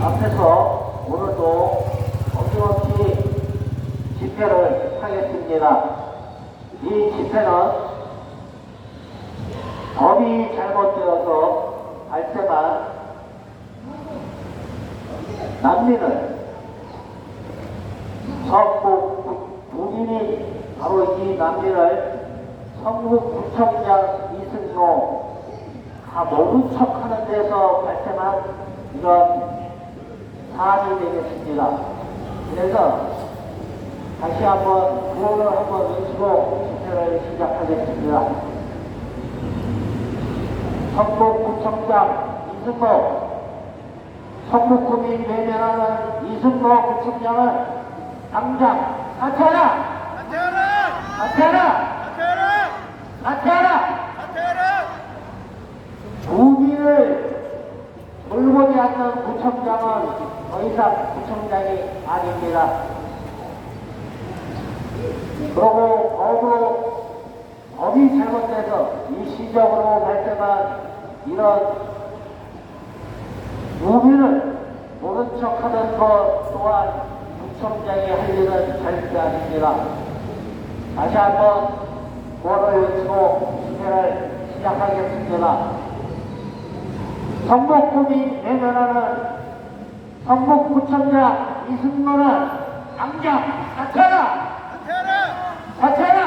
앞에서 오늘도 어김없이 집회를 하겠습니다. 이 집회는 법이 잘못되어서 발생한 난민을 성북 국민이 바로 이 난민을 성북구청장 이승로 다 모른 척하는 데서 발생한 이런 사안이 되겠습니다. 그래서 다시 한번 구호를 한번 외치고 집회를 시작하겠습니다. 성북구청장 이승로, 성북구민 외면하는 이승로 구청장을 당장 사퇴하라! 사퇴하라! 사퇴하라! 사퇴하라! 사퇴하라! 사퇴하라! 국민을 돌보지 않는 구청장은 더 이상 구청장이 아닙니다. 그리고 법이 잘못돼서 일시적으로 발생한 이런 국민을 모른 척하는 것 또한 구청장이 할 일은 절대 아닙니다. 다시 한번 구호를 외치고 집회를 시작하겠습니다. 성북구민 외면하는 성북구청장 이승로는 당장 사퇴하라! 사퇴하라! 사퇴하라!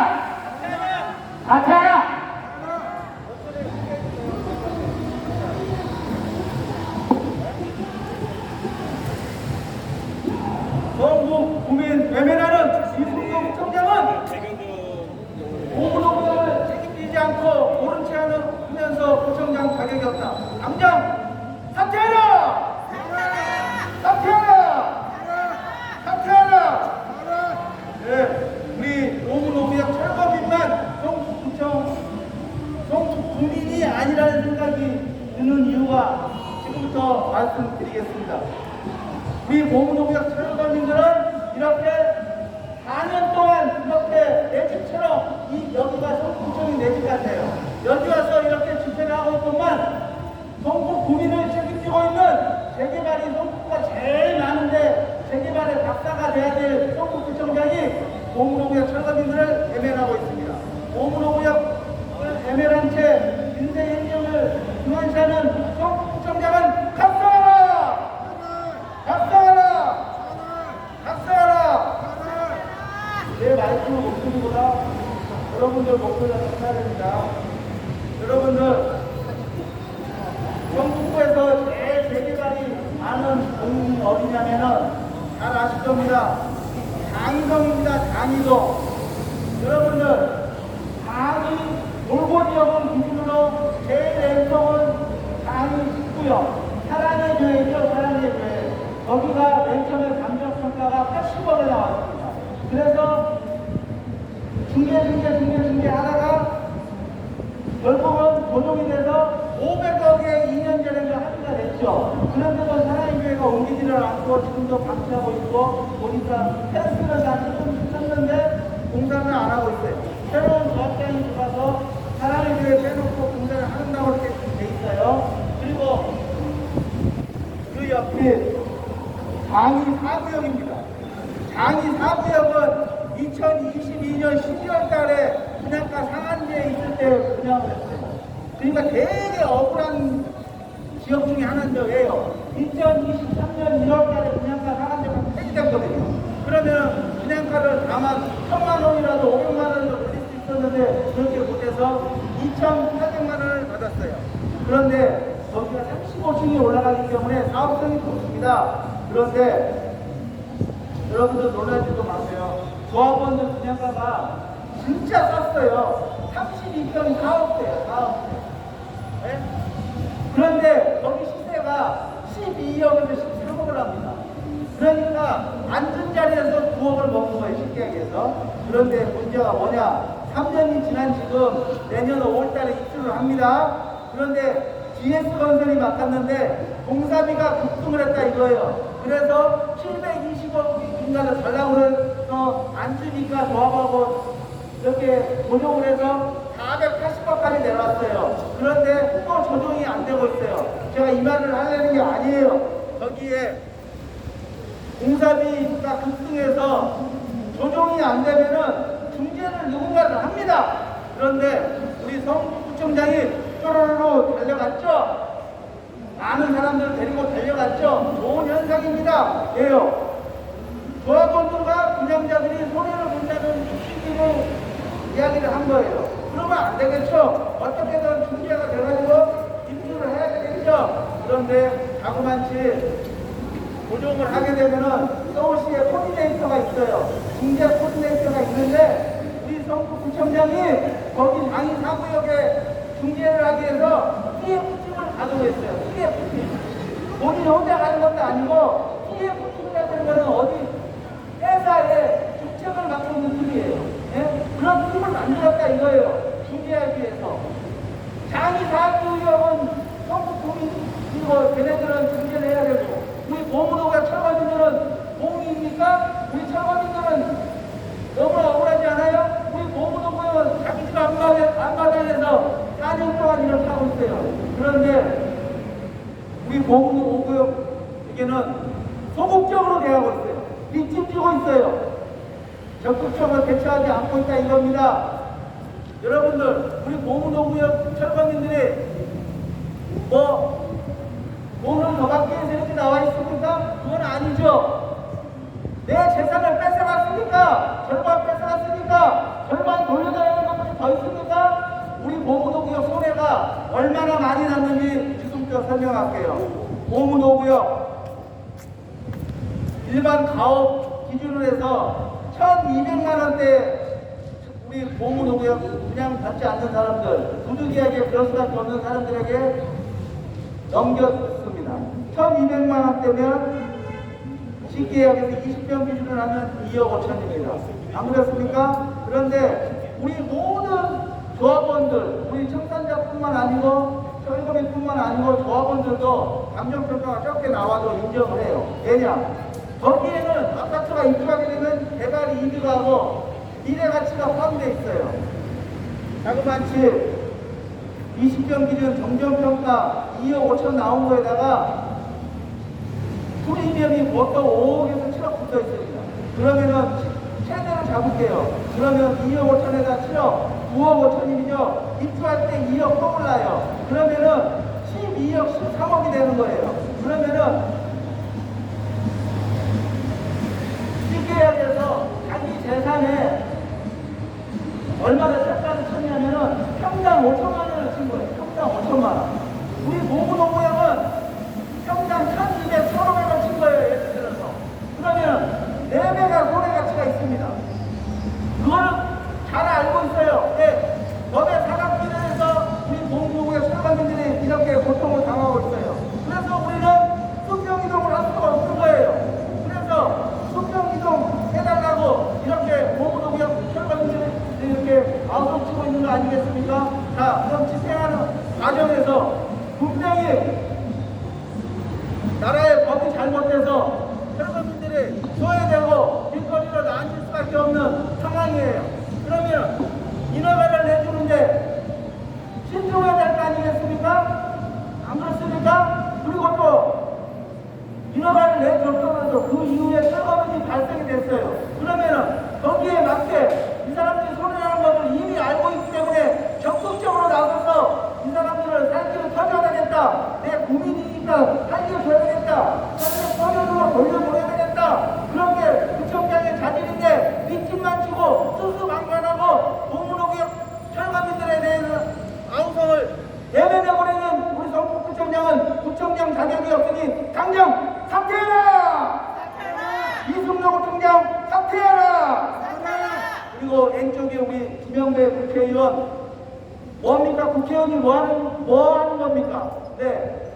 사퇴하라! 사퇴하라! 성북 구민 외면하는 이승로 구청장은 오분오분을 책임지지 않고 옳은 채 하면서 구청장 자격이 없다. 당장 사퇴하라! 사퇴하라! 사퇴하라! 네, 우리 오분오분역 철거민만 성북 국민이 아니라는 생각이 드는 이유가 지금부터 말씀드리겠습니다. 우리 오분오분역 철거민들은 이렇게 4년 동안 이렇게 내 집처럼 여기가 성북구청이 내 집 같아요. 여기 와서 이렇게 집회를 하고 있건만 성북 구민을 책임지고 있는 재개발이 성북구가 제일 많은데 재개발의 박사가 돼야 될 성북구청장이 오분오분역 철거민들을 외면하고 있습니다. 오분오분역을 외면한 채 인생 행정을 중한시하는 성북구청장은 각성하라! 각성하라! 각성하라! 내 말씀 목소리보다 여러분들 목소리가 더 커야 됩니다. 여러분들 성북구에서 제일 재개발이 많은 동이 어디냐면은 잘 아실 겁니다. 장이동입니다. 장이동. 여러분들 장이 돌고지역은 기준으로 제일 왼쪽은 장이 19역 사랑의 교회죠. 사랑의 교회. 거기가 맨 처음에 감정평가가 80원에 나왔습니다. 그래서 중계 하다가 결국은 도정이 돼서 500억에 2년 전에 합의가 됐죠. 그런데도 사랑의교회가 옮기지를 않고 지금도 방치하고 있고 보니까 펜스를 다시 좀 썼는데 공사는 안 하고 있어요. 새로운 조합장이 들어가서 사랑의교회 빼놓고 공사를 한다고 이렇게 돼 있어요. 그리고 그 옆에 장이 4구역입니다. 장이 4구역은 2022년 12월 달에 분양가 상한제에 있을 때 분양을 했어요. 그러니까 되게 억울한 지역 중에 하나인데요. 2023년 1월 달에 분양가 상한제가 폐지됐거든요. 그러면 분양가를 다만 1,000만 원이라도 500만 원으로 올릴 수 있었는데 그렇게 못해서 2,800만 원을 받았어요. 그런데 거기가 35층이 올라가기 때문에 사업성이 좋습니다. 그런데 여러분들 놀라지도 마세요. 조합원들 분양가가 진짜 쌌어요. 32평이 4억대예요. 4억대. 네? 그런데 거기 시세가 12억에서 13억을 합니다. 그러니까 앉은 자리에서 9억을 먹는 거예요. 쉽게 얘기해서. 그런데 문제가 뭐냐. 3년이 지난 지금 내년 5월달에 입주를 합니다. 그런데 GS건설이 맡았는데 공사비가 급등을 했다 이거예요. 그래서 720억 인가를 달라고 해서 안 주니까 조합하고 이렇게 조정을 해서 480억까지 내려왔어요. 그런데 또 조정이 안 되고 있어요. 제가 이 말을 하려는 게 아니에요. 거기에 공사비가 급등해서 조정이 안 되면은 중재를 누군가를 합니다. 그런데 우리 성북구청장이 쪼로로로 달려갔죠. 많은 사람들 데리고 달려갔죠. 좋은 현상입니다. 왜요? 조합원들과 분양자들이 손해를 본다는 취지로 이야기를 한 거예요. 그러면 안 되겠죠. 어떻게든 중재가 돼가지고 입주를 해야 되겠죠. 그런데 자그만치 조정을 하게 되면은 서울시에 코디네이터가 있어요. 중재 코디네이터가 있는데 우리 성북구청장이 거기 장이 4구역에 중재를 하기 위해서 TF팀을 가동했어요. TF팀. 본인이 혼자 가는 것도 아니고 TF팀이라는 거는 어디 회사에 주책을 맡고 있는 팀이에요. 예? 그런 팀을 만들었다 이거예요. 중재하기 위해서. 장이 4구역은 성북구민 이거 걔네들은 중재를 해야 되고 우리 고무도가 철거민들은 공익입니까? 우리 철거민들은 너무나 억울하지 않아요? 우리 고무도구역은 자기 집 앞마당에서 4년 동안 일을 하고 있어요. 그런데 우리 고무도구역에게는 소극적으로 대하고 있어요. 뒷짐지고 있어요. 적극적으로 대처하지 않고 있다 이겁니다. 여러분들 우리 고무도구역 철거민들이 돈을 더 받기 위해서 이렇게 나와 있습니까? 그건 아니죠. 내 재산을 뺏어갔습니까? 절반 뺏어갔습니까? 절반 돌려달라는 것들이 더 있습니까? 우리 고무도구역 손해가 얼마나 많이 났는지 지금부터 설명할게요. 고무도구역 일반 가업 기준으로 해서 1,200만 원대 우리 고무도구역 분양받지 않는 사람들, 부득이하게 그럴 수밖에 없는 사람들에게 넘겼습니다. 1,200만 원대면 쉽게 이야기해서 20평 기준으로 하면 2억 5천입니다. 안 그렇습니까? 그런데 우리 모든 조합원들, 우리 청산자뿐만 아니고 철거민뿐만 아니고 조합원들도 감정평가가 적게 나와도 인정을 해요. 왜냐? 거기에는 아파트가 입주하게 되면 개발 이득하고 미래가치가 포함되어 있어요. 자그마치 20평 기준 정정평가 2억 5천 나온 거에다가 프리미엄이 보통 5억에서 7억 붙어 있습니다. 그러면은 최대로 잡을게요. 그러면 2억 5천에다 7억, 9억 5천이죠. 입주할 때 2억 또 올라요. 그러면은 12억, 13억이 되는 거예요. 그러면은 쉽게 이야기해서 자기 재산에 얼마나 짝가를 쳤냐면은 평당 5천만 원을 친 거예요. 평당 5천만 원. 우리 고무노무역은 평당 1,200, 1,500원 친 거예요. 예를 들어서. 그러면 4배가 손해 가치가 있습니다. 그거는 잘 알고 있어요. 네. 법의 사각지대에서 우리 고무노무역 철거민들이 이렇게 고통을 당하고 있어요. 그래서 우리는 수평이동을 할 수가 없는 거예요. 그래서 수평이동 해달라고 이렇게 고무노무역 철거민들이 이렇게 아우성치고 있는 거 아니겠습니까? 자, 그럼 집행하는 과정에서 분명히 나라의 법이 잘못돼서 철거민들이 소외되고 길거리로 나앉을 수밖에 없는 상황이에요. 그러면 인허가를 내주는데 신중해야 될 거 아니겠습니까? 안 그렇습니까? 그리고 또 인허가를 내줬더라도 그 이후에 철거민이 발생이 됐어요. 그러면은 거기에 맞게 이 사람들이 손해라는 것을 이미 알고 있기 때문에 적극적으로 나서서 이 사람들을 살기를 터져야 되겠다. 내 국민이니까 살기를 줘야 되겠다. 살기를 터져서 돌려보내야 되겠다. 그런 게 구청장의 자질인데 뒷짐만 치고 수수방관하고 고무노구역 철거민들에 대해서 아우성을 내면해버리는 우리 성북구청장은 구청장 자격이 없으니 당장 사퇴해라! 이승용 총장 사퇴해라! 그리고 N쪽에 우리 김영배 국회의원 뭡니까? 국회의원이 뭐 하는 겁니까? 네.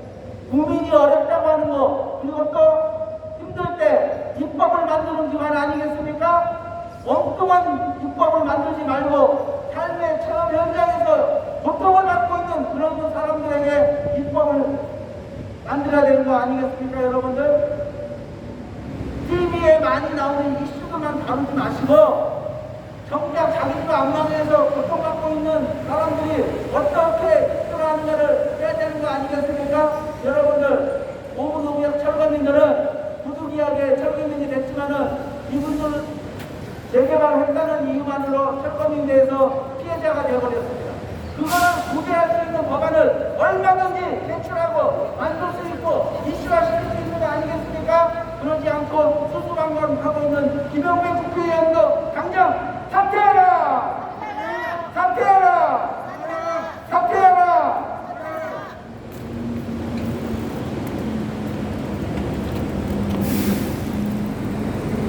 국민이 어렵다고 하는 거, 그리고 또 힘들 때 입법을 만드는 기관 아니겠습니까? 엉뚱한 입법을 만들지 말고 삶의 체험 현장에서 고통을 받고 있는 그런 사람들에게 입법을 만들어야 되는 거 아니겠습니까, 여러분들? TV에 많이 나오는 이슈들만 다루지 마시고 정작 자기도 안방에서 고통받고 있는 사람들이 어떻게 입주하는가를 해야 되는 거 아니겠습니까? 여러분들, 고무노무역 철거민들은 부득이하게 철거민이 무죄가 되어버렸습니다. 그거를 무죄할 수 있는 법안을 얼마든지 제출하고 만들 수 있고 이슈화시킬 수 있는 거 아니겠습니까? 그러지 않고 수수방관하고 있는 김영배 국회의원도 당장 사퇴하라! 사퇴하라! 사퇴하라!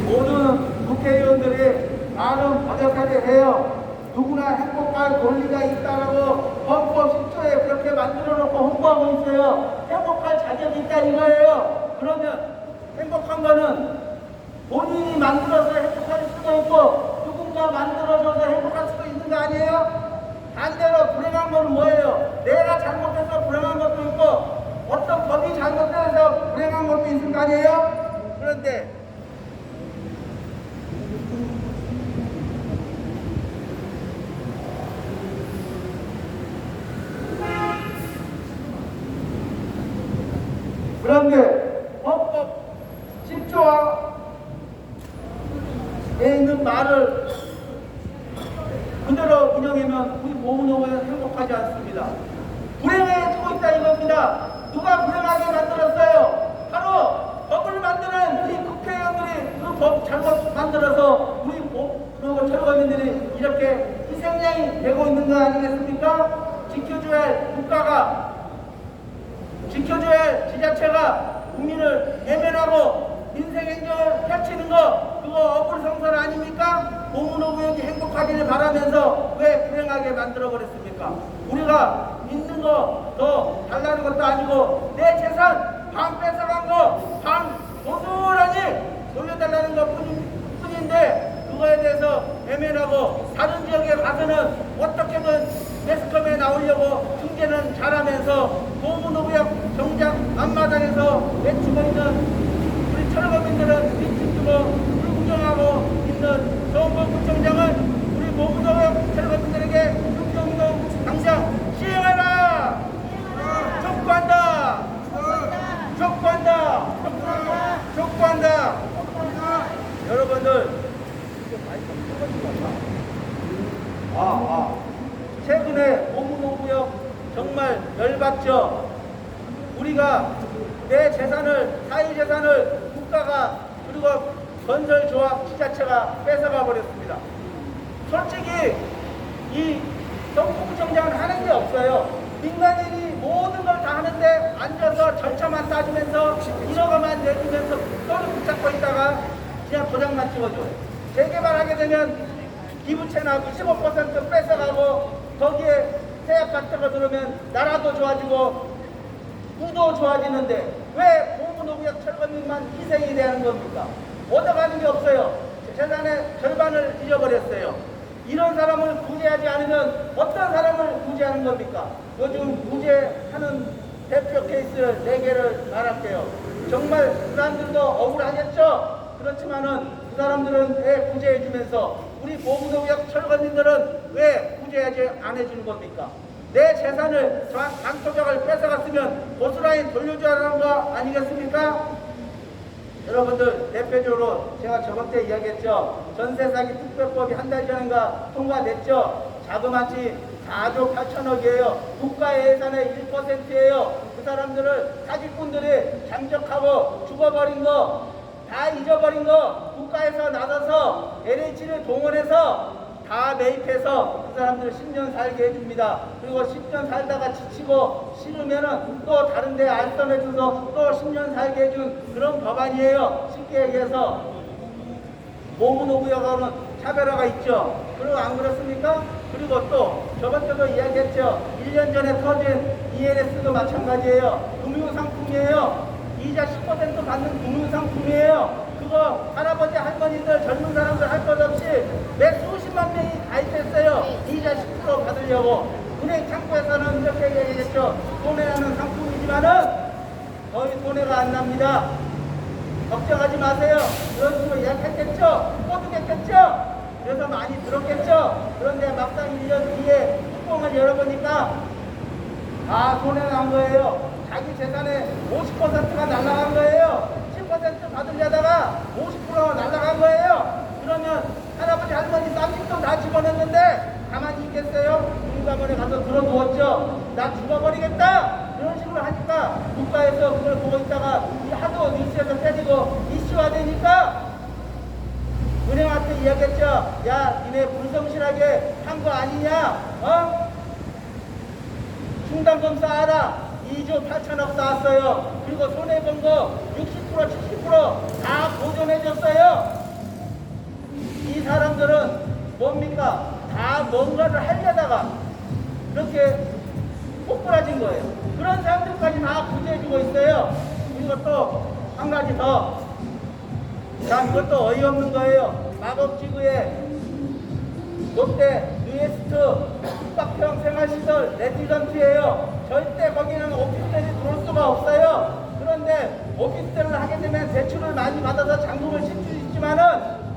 모든 국회의원들이 나름 어렵게 해요. 누구나 행복할 권리가 있다라고 헌법 10조에 그렇게 만들어 놓고 홍보하고 있어요. 행복할 자격이 있다 이거예요. 그러면 행복한 거는 본인이 만들어서 행복할 수도 있고 누군가 만들어줘서 행복할 수도 있는 거 아니에요? 반대로 불행한 건 뭐예요? 내가 잘못해서 불행한 것도 있고 어떤 법이 잘못돼서 불행한 것도 있을 거 아니에요? 그런데 헌법 10조에 있는 말을 그대로 인용하면 우리 모은호는 행복하지 않습니다. 불행해지고 있다 이겁니다. 누가 불행하게 만들었어요? 바로 법을 만드는 이 국회의원들이 그 법 잘못 만들어서 우리 그리고 철거민들이 이렇게 희생양이 되고 있는 거 아니겠습니까? 지켜줘야 할 국가가 지켜줘야 할 지자체가 국민을 외면하고 인생행정을 펼치는 거 그거 억울성설 아닙니까? 고문호구역이 행복하기를 바라면서 왜 불행하게 만들어버렸습니까? 우리가 있는 거 더 달라는 것도 아니고 내 재산 반 뺏어간 거 반 고스란히 돌려달라는 것 뿐인데 그거에 대해서 외면하고 다른 지역에 가서는 어떻게든 매스컴에 나오려고 중재는 잘하면서 고문호구역 정작 앞마당에서 외치고 있는 우리 철거민들은 뒷집주고 불구경하고 있는 서울구청장은 우리 고문호구역 철거민들에게 국경운동 당장 시행하라! 촉구한다! 촉구한다! 촉구한다! 여러분들 최근에 고문호구역 정말 열받죠. 우리가 내 재산을 사유재산을 국가가 그리고 건설조합 지자체가 뺏어가 버렸습니다. 솔직히 이 서울구청장은 하는 게 없어요. 민간인이 모든 걸 다 하는데 앉아서 절차만 따지면서 1억원만 내주면서 또를 붙잡고 있다가 그냥 도장만 찍어줘요. 재개발하게 되면 기부채나 15% 뺏어가고 거기에 새 아파트가 들어오면 나라도 좋아지고 구도 좋아지는데 왜 고문호구역 철거민만 희생이 되는 겁니까? 얻어가는 게 없어요. 재산의 절반을 잃어버렸어요. 이런 사람을 구제하지 않으면 어떤 사람을 구제하는 겁니까? 요즘 구제하는 대표 케이스 4개를 말할게요. 정말 그 사람들도 억울하겠죠? 그렇지만은 그 사람들은 왜 구제해주면서 우리 고문호구역 철거민들은 왜 구제하지 안 해주는 겁니까? 내 재산을 반토막을 뺏어갔으면 고스란히 돌려줘야 하는 거 아니겠습니까? 여러분들 대표적으로 제가 저번 때 이야기했죠. 전세사기 특별법이 한 달 전인가 통과됐죠. 자그마치 4조 8천억이에요. 국가의 예산의 1%예요. 그 사람들을 사기꾼들이 잠적하고 죽어버린 거, 다 잊어버린 거 국가에서 나서서 LH를 동원해서 다 매입해서 그 사람들 10년 살게 해줍니다. 그리고 10년 살다가 지치고 싫으면은 또 다른 데 알선해줘서 또 10년 살게 해준 그런 법안이에요. 쉽게 얘기해서 고문호구역하고는 차별화가 있죠. 그리고 안 그렇습니까? 그리고 또 저번 때도 이야기했죠. 1년 전에 터진 ELS도 마찬가지예요. 금융상품이에요. 이자 10% 받는 금융상품이에요. 그거 할아버지 할머니들 젊은 사람들 할 것 없이 매 수십만 명이 가입했어요. 이자 10% 받으려고. 은행 창구에서는 이렇게 얘기했죠. 손해나는 상품이지만은 거의 손해가 안 납니다. 걱정하지 마세요. 그런 식으로 이야기했겠죠. 꼬드겠겠죠. 그래서 많이 들었겠죠. 그런데 막상 1년 뒤에 뚜껑을 열어보니까 다 손해난 거예요. 자기 재산의 50%가 날아간 거예요. 10% 받으려다가 50%가 날아간 거예요. 그러면 할아버지 할머니 쌈짓돈 다 집어넣는데 가만히 있겠어요? 공감원에 가서 들어 누웠죠. 나 죽어버리겠다 이런 식으로 하니까 국가에서 그걸 보고 있다가 하도 뉴스에서 때리고 이슈화되니까 은행한테 이야기했죠. 야 니네 불성실하게 한 거 아니냐, 어? 충당금 쌓아라. 2조 8천억 쌓았어요. 그리고 손해본 거 60% 70%다 보존해줬어요. 이 사람들은 뭡니까? 다 뭔가를 하려다가 이렇게 폭발해진 거예요. 그런 사람들까지 다 구제해주고 있어요. 이것도 한 가지 더. 자, 이것도 어이없는 거예요. 마법지구에 롯데 뉴에스트 숙박형 생활시설 레지던트예요. 절대 거기는 오피스텔이 들어올 수가 없어요. 그런데 오피스텔을 하게 되면 대출을 많이 받아서 잔금을 칠 수 있지만은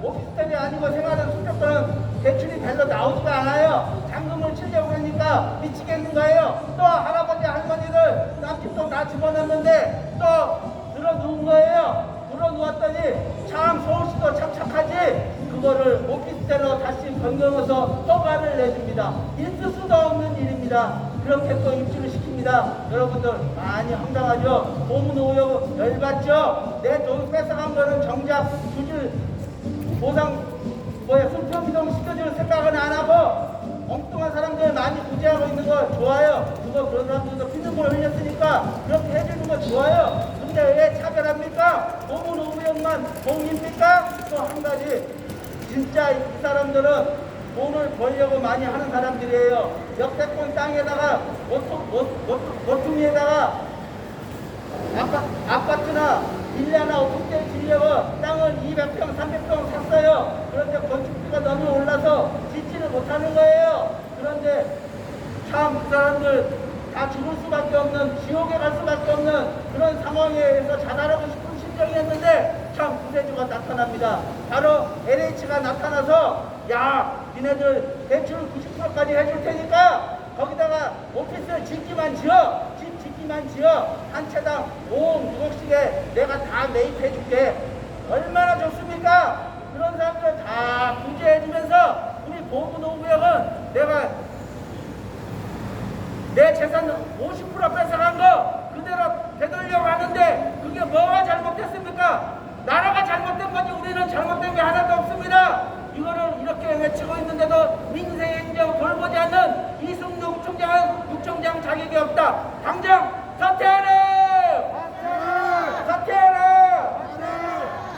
오피스텔이 아니고 생활은 숙박은 대출이 별로 나오지가 않아요. 잔금을 치려고 하니까 미치겠는 거예요. 또 할아버지 할머니를 쌈짓돈 다 집어넣는데 또 들어 누운 거예요. 들어 누웠더니 참 서울시도 착착하지. 그거를 오피스텔로 다시 변경해서 허가를 내줍니다. 있을 수도 없는 일입니다. 그렇게 또 입주를 시킵니다. 여러분들 많이 황당하죠? 보문오역 열받죠? 내 돈 뺏어간 거는 정작 주질 보상 승표이동 시켜줄 생각은 안 하고 엉뚱한 사람들 많이 구제하고 있는 거 좋아요. 그거 그런 사람들도 피눈물 흘렸으니까 그렇게 해주는 거 좋아요. 근데 왜 차별합니까? 보문오역만 공입니까? 또 한 가지 진짜 이 사람들은 돈을 벌려고 많이 하는 사람들이에요. 역세권 땅에다가 모퉁이에다가 아파트나 빌라나 오피스텔 지려고 땅을 200평, 300평 샀어요. 그런데 건축비가 너무 올라서 짓지를 못하는 거예요. 그런데 참 그 사람들 다 죽을 수밖에 없는, 지옥에 갈 수밖에 없는 그런 상황에서 자살하고 싶은 심정이었는데 참 구세주가 나타납니다. 바로 LH가 나타나서 야 니네들 대출 90%까지 해줄 테니까 거기다가 오피스를 짓기만 지어, 집 짓기만 지어, 한 채당 5억 6억씩에 내가 다 매입해 줄게. 얼마나 좋습니까? 그런 사람들 다 구제해주면서 우리 보문오구역은 내가 내 재산 50% 뺏어간 거 그대로 되돌려고 하는데 그게 뭐가 잘못됐습니까? 나라가 잘못된 거지 우리는 잘못된 게 하나도 없습니다. 이거를 이렇게 외치고 있는데도 민생행정 돌보지 않는 이승루 구청장은 구청장 자격이 없다. 당장 사퇴하라! 사퇴하라!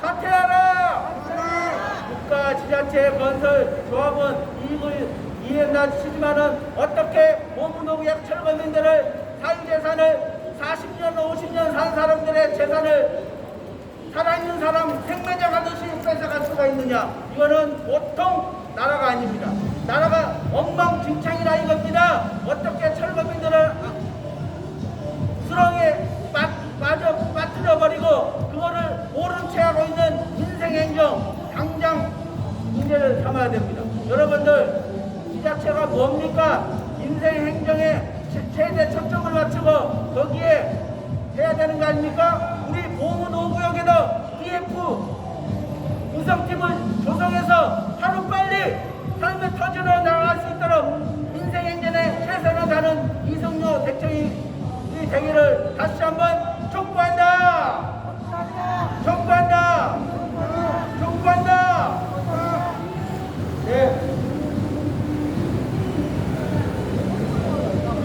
사퇴하라! 국가 지자체 건설 조합은 이익을 낮추지만은 어떻게 보문오구역 철거민들을 사유재산을 40년 50년 산 사람들의 재산을 살아있는 사람 생매장 하듯이 뺏어갈 수가 있느냐. 이거는 보통 나라가 아닙니다. 나라가 엉망진창이라 이겁니다. 어떻게 철거민들을 수렁에 빠뜨려버리고 그거를 모른 채 하고 있는 인생행정 당장 문제를 삼아야 됩니다. 여러분들 지자체가 뭡니까? 인생행정에 최대 초점을 맞추고 거기에 해야 되는 거 아닙니까? 우리 보문오구역에도 EF 구성팀을 조성해서 하루빨리 삶의 터전으로 나아갈 수 있도록 인생행전에 최선을 다하는 이승루 대통령이 되기를 다시 한번 촉구한다. 촉구한다. 촉구한다. 네.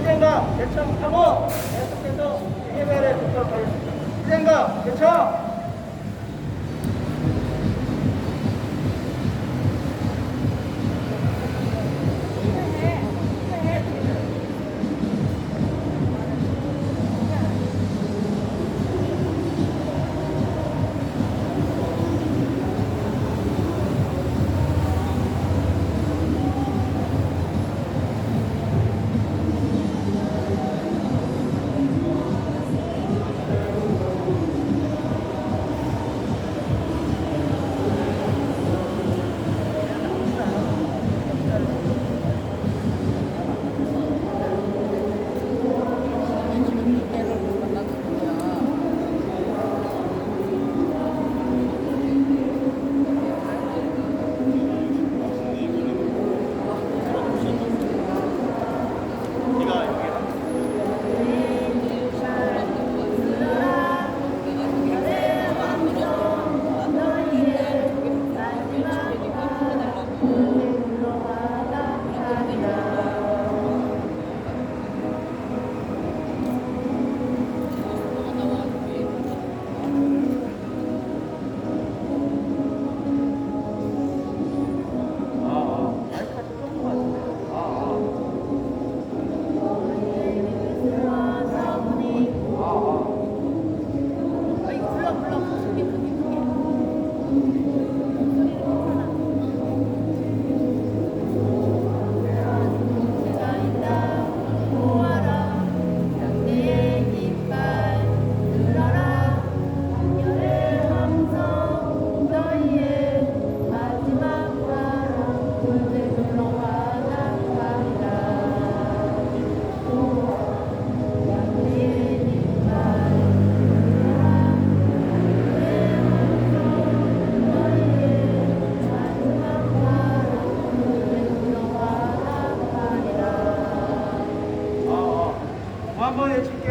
시행과 개청하고 계속해서 해결해 주도록 하겠습니다. 시행과 개청.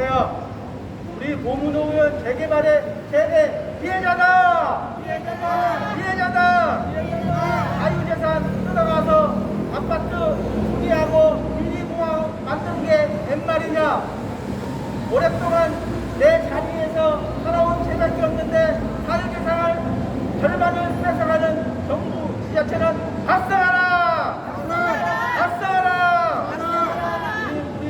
안녕하세요. 우리 고문호의원 재개발의 최대 피해자다! 피해자다! 자유재산 뜯어가서 아파트 수리하고 빌리공항 만든 게 웬 말이냐? 오랫동안 내 자리에서 살아온 죄밖에 없는데 자유재산을 절반을 뺏어가는 정부 지자체는 박살하라! 박살하라! 우리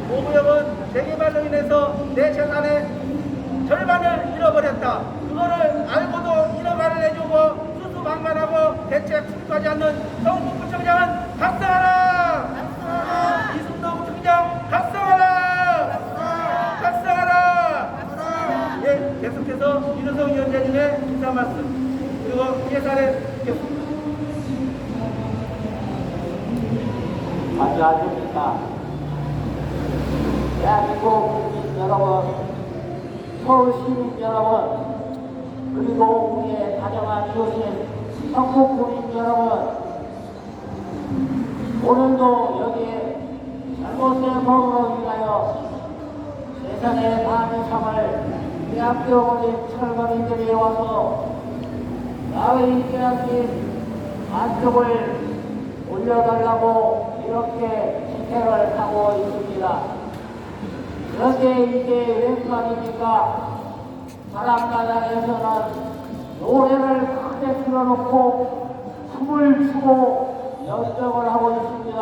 고무역은 재개발로 인해서 내 재산의 절반을 잃어버렸다. 그거를 알고도 잃어가를 해주고 수수방관하고 대책 수립하지 않는 정부부총장은 박살하라! 이승도 부총장 박살하라! 박살하라! 예, 계속해서 윤호성 위원장님의 인사 말씀 그리고 예산에 듣겠습니다. 안녕하십니까. 대한민국 국민 여러분, 서울 시민 여러분, 그리고 우리의 다정한 이웃인 전국 국민 여러분, 오늘도 여기에 잘못된 법으로 인하여 세상의 밤의섬을 빼앗겨버린 철거민들이 와서 나의 빼앗긴 안쪽을 올려달라고 이렇게 집회를 하고 있습니다. 그런데 이게 웬 말입니까? 바람마당에서는 노래를 크게 틀어놓고 춤을 추고 연정을 하고 있습니다.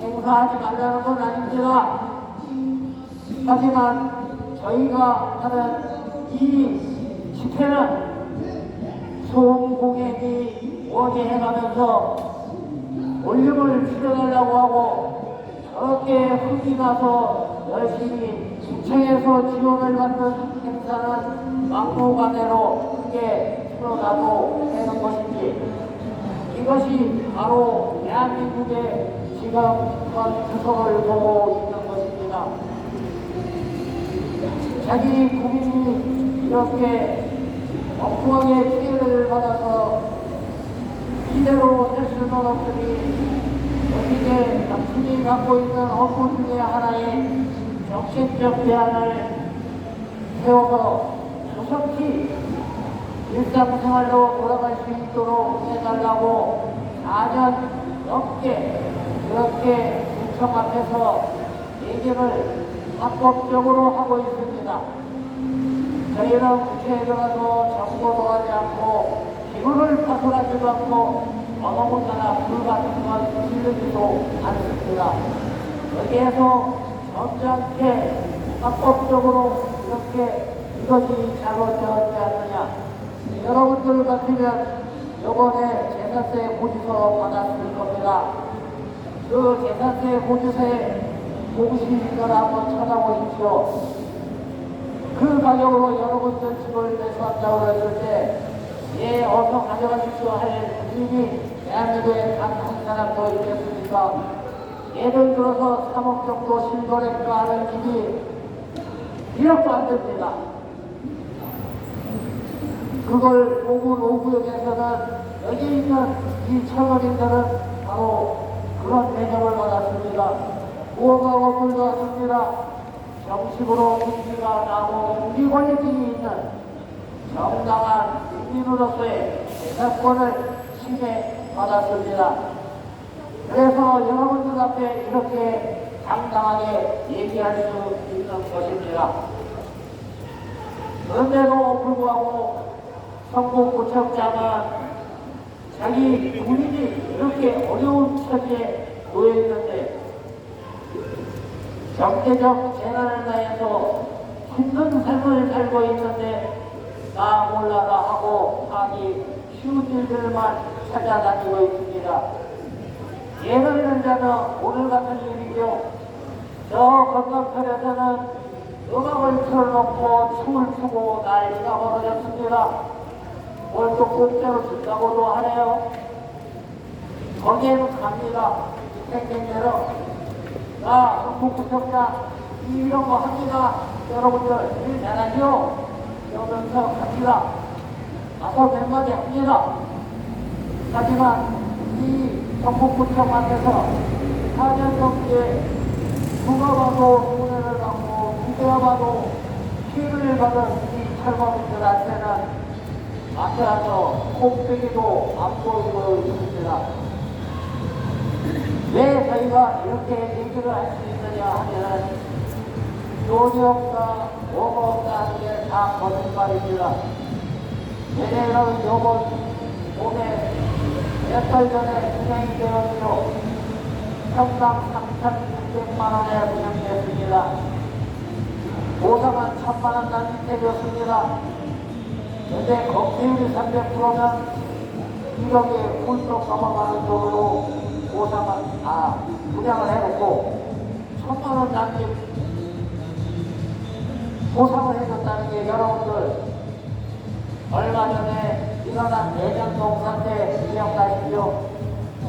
행사하지 말라는 건 아닙니다. 하지만 저희가 하는 이 집회는 소음공연이 원해가면서 올림을 줄여달라고 하고 저렇게 흙이 나서 열심히 시청에서 지원을 받는 행사는 막무가내로 크게 틀어놔도 되는 것인지, 이것이 바로 대한민국의 지금 현 구성을 보고 있는 것입니다. 자기 국민이 이렇게 엉뚱하게 피해를 받아서 이대로 될 수는 없으니 어떻게 당신이 갖고 있는 헌법 중에 하나의 정책적 대안을 세워서 조속히 일상생활로 돌아갈 수 있도록 해달라고 4년 넘게 그렇게 구청 앞에서 얘기를 합법적으로 하고 있습니다. 저희는 국회에 들어가서 정보도 하지 않고 기분을 파손하지도 않고 어느 곳가나 불 같은 건 지르지도 않습니다. 여기에서 점잖게 합법적으로 이렇게 이것이 잘못되었지 않느냐. 여러분들 같으면 이번에 재산세 고지서 받았을 겁니다. 그 재산세 고지서에 공시인가를 한번 찾아보십시오. 그 가격으로 여러분들 집을 매수한다고 했을 때, 예, 어서 가져가십시오 할 분이 대한민국에 단 한 사람도 있겠습니까? 예를 들어서 3억 정도 실거래가 하는 집이 1억도 안 됩니다. 그걸 오구 노구역에서는 여기 있는 이 철거인들은 바로 그런 대접을 받았습니다. 무허가 것들도 하십니다. 정식으로 민주가 나오고 우리 권력이 있는 정당한 국민으로서의 재산권을 침해받았습니다. 그래서 여러분들 앞에 이렇게 당당하게 얘기할 수 있는 것입니다. 그런데도 불구하고 성북구청장은 자기 국민이 이렇게 어려운 처지에 놓여 있는데 경제적 재난을 당해서 힘든 삶을 살고 있는데 나 몰라라 하고 하기 쉬운 일들만 찾아다니고 있습니다. 예를 들는 자는 오늘 같은 일이죠. 저 건너편에서는 음악을 틀어놓고 춤을 추고 난리가 벌어졌습니다. 뭘 또 공짜로 준다고도 하네요. 거기에는 갑니다. 생긴 대로. 자, 성북구청장 이런 거 합니다. 여러분들 일 잘하죠? 이러면서 갑니다. 가서 몇 마디 합니다. 하지만 이 성북구청 앞에서 4년 넘게 누가 봐도 손해를 받고 누가 봐도 피해를 받은 이 철거민들한테는 앞에 와서 콧배기도 안 보이고 있습니다. 왜 저희가 이렇게 얘기를 할 수 있느냐 하면 돈이 없다, 뭐가 없다 하는 게 다 거짓말입니다. 얘네는 요번 올해 몇 달 전에 분양이 되었죠. 평당 3,600만 원에 분양됐습니다. 보상은 1,000만 원 남짓해줬습니다. 근데 건폐율이 300%면 1억에 훌쩍 넘어가는 돈으로 보상은 다 분양을 해놓고 1,000만 원 남짓 보상을 해줬다는 게 여러분들 얼마 전에 일어난 대장동 사태 기억나시죠?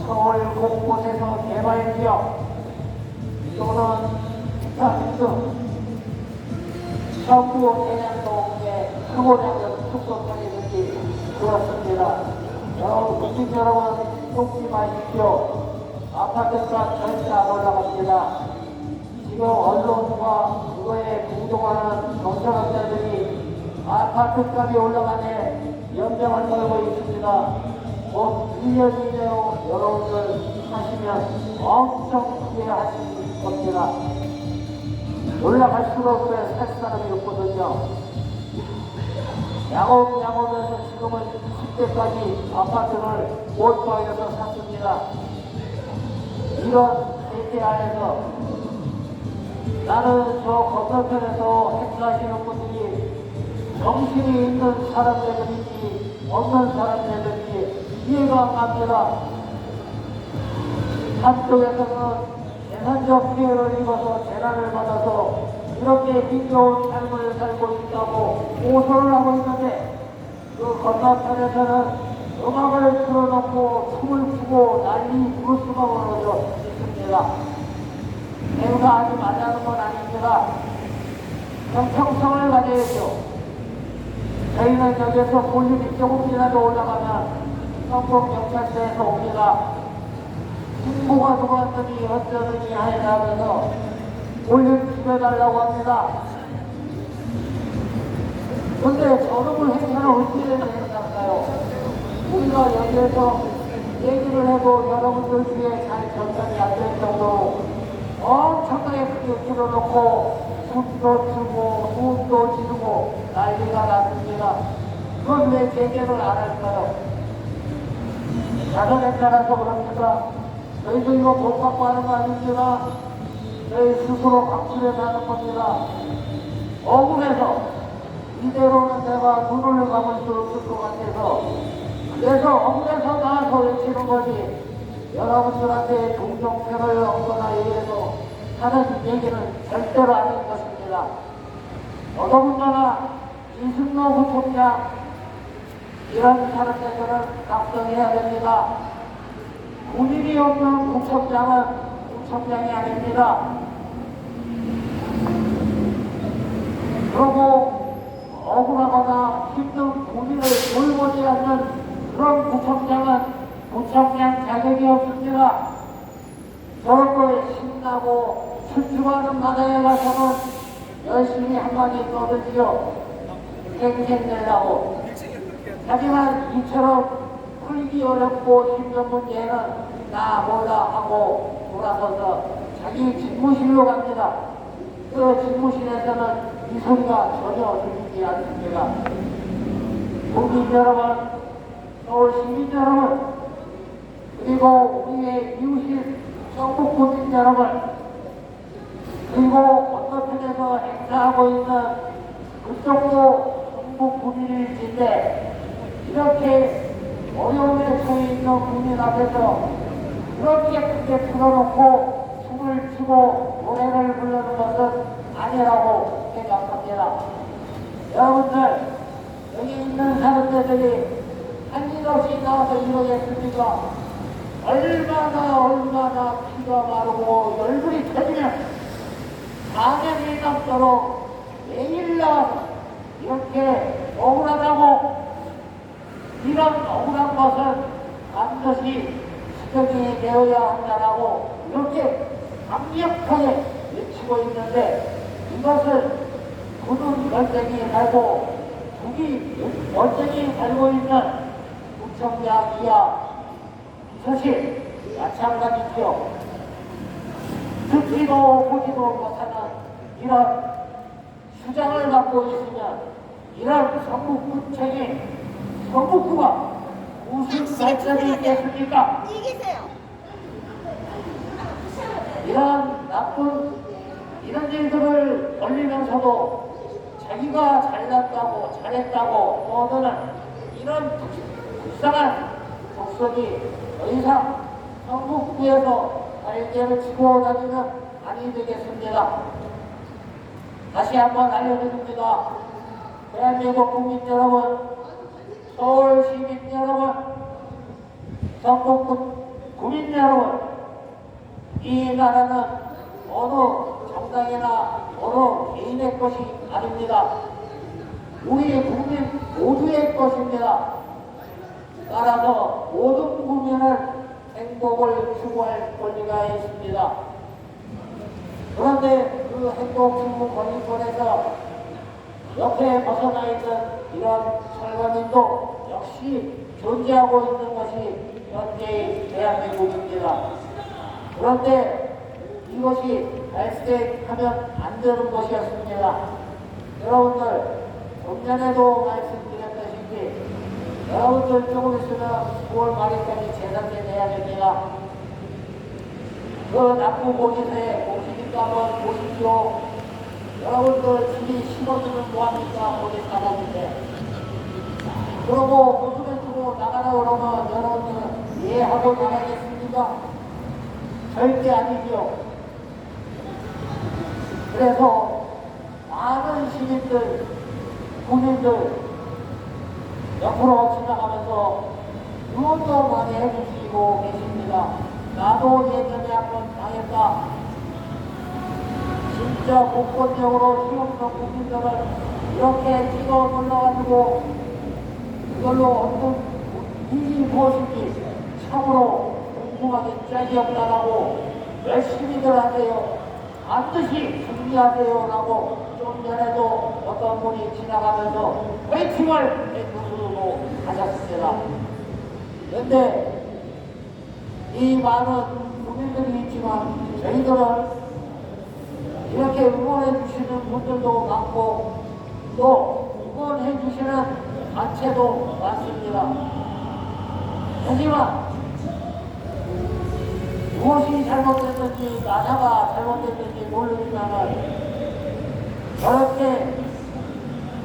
서울 곳곳에서 개발지역 또는 기타 등등 전부 대장동에 수고량을 축소까지 들었습니다. 여러분, 국민 여러분, 속지 마십시오. 아파트값 절대 안 올라갑니다. 지금 언론과 그거에 공동하는 경찰업자들이 아파트값이 올라가네 연병을 걸고 있습니다. 곧 1년 이내로 여러분들 하시면 엄청 크게 하실 겁니다. 올라갈수록 그래 살 사람이 없거든요. 야곱야곱에서 지금은 20대까지 아파트를 몰빵해서 샀습니다. 이런 세계 안에서 나는 저 건너편에서 행사하시는 분들이 정신이 있는 사람들인지 없는 사람들인지 이해가 안 갑니다. 한쪽에서는 재산적 피해를 입어서 재난을 받아서 이렇게 힘겨운 삶을 살고 있다고 호소를 하고 있는데 그 건너편에서는 음악을 틀어놓고 춤을 추고 난리 부르스가 벌어져 있습니다. 배우가 하지 말라는 건 아닙니다. 형평성을 가져야죠. 저희는 여기에서 볼륨이 조금이라도 올라가면 성북경찰서에서 옵니다. 신고가 들어왔더니 어쩌느니 하면서 볼륨 줄여달라고 합니다. 근데 저놈의 행사는 어떻게 되는 행사일까요? 우리가 여기에서 얘기를 해도 여러분들 귀에 잘 전달이 안 될 정도로 엄청나게 크게 틀어놓고 춤도 추고 눈도 지르고 난리가 났습니다. 그건 왜 제재를 안 할까요? 자선에 따라서 그럽니다. 저희도 이거 못 받고 하는 거 아닙니다. 저희 스스로 각출해서 하는 겁니다. 억울해서 이대로는 내가 눈을 감을 수 없을 것 같아서 그래서 억울해서 나와서 외치는 거지 여러분들한테 동정표를 얻거나 이래서 하는 얘기는 절대로 아닌 것입니다. 더더군다나 이승로 구청장 이런 사람들은 각성해야 됩니다. 군인이 없는 구청장은 구청장이 아닙니다. 그리고 억울하거나 힘든 군인을 돌보지 않는 그런 구청장은 구청장 자격이 없습니다. 저런 거에 신나고 출중하는 바다에 가서는 열심히 한마디 떠들지요. 갱생 내려고. 하지만 이처럼 풀기 어렵고 힘든 문제는 나 몰라 하고 돌아서서 자기 집무실로 갑니다. 그 집무실에서는 이 소리가 전혀 들리지 않습니다. 국민 여러분, 서울 시민 여러분, 그리고 우리의 이웃인 경북 국민 여러분, 그리고 건너편에서 행사하고 있는 그쪽도 경북 국민일진데 이렇게 어려움에 처해 있는 국민 앞에서 그렇게 크게 틀어놓고 춤을 추고 노래를 부르는 것은 아니라고 생각합니다. 여러분들, 여기 있는 사람들이 한 일 없이 나와서 이러겠습니까? 얼마나 피가 마르고 열불이 터지면 4년이 넘도록 매일 나와서 이렇게 억울하다고 이런 억울한 것은 반드시 수정이 되어야 한다라고 이렇게 강력하게 외치고 있는데 이것을 굳은 열정이 달고 북이 열정이 달고 있는 구청장 이하 비서실 마찬가지지요. 듣지도 보지도 못하는 이런 수장을 갖고 있으면 이런 성북구청이 성북구가 무슨 발전이 있겠습니까? 이런 나쁜 이런 일들을 벌리면서도 자기가 잘났다고 잘했다고 떠드는 이런 불쌍한 독선이 더 이상 성북구에서 발개를 치고 다니는 아니 되겠습니다. 다시 한번 알려드립니다. 대한민국 국민 여러분, 서울 시민 여러분, 성북구 국민 여러분, 이 나라는 어느 정당이나 어느 개인의 것이 아닙니다. 우리 국민 모두의 것입니다. 따라서 모든 국민은 행복을 추구할 권리가 있습니다. 그런데 그 행복 추구 권리권에서 옆에 벗어나 있는 이런 철거민도 역시 존재하고 있는 것이 현재의 대한민국입니다. 그런데 이것이 발생하면 안 되는 것이었습니다. 여러분들, 작년에도 말씀드렸다시피 여러분들 조금 있으면 9월 말일까지 재산세 내야 됩니다. 그 납부 보기서에 보시니까 한번 보십시오. 여러분들 집이 10억이면 뭐합니까? 거기 사먹는데. 그러고 보수면 주고 나가라 그러면 여러분들은 예 하고 나가겠습니까? 절대 아니지요. 그래서 많은 시민들, 국민들 옆으로 지나가면서 응원도 많이 해주시고 계십니다. 나도 예전에 한번 당했다. 진짜 복권적으로 시험성 국민들을 이렇게 찍어 눌러가지고 그걸로 어떤 일이 무엇인지 참으로 궁금하게 짝이 없다라고 열심히들 하세요. 반드시 준비하세요 라고 좀 전에도 어떤 분이 지나가면서 화이팅을 해주시고 하셨습니다. 그런데 이 많은 국민들이 있지만 저희들은 이렇게 응원해 주시는 분들도 많고 또 응원해 주시는 단체도 많습니다. 하지만 무엇이 잘못됐는지 나라가 잘못됐는지 모르지만은 저렇게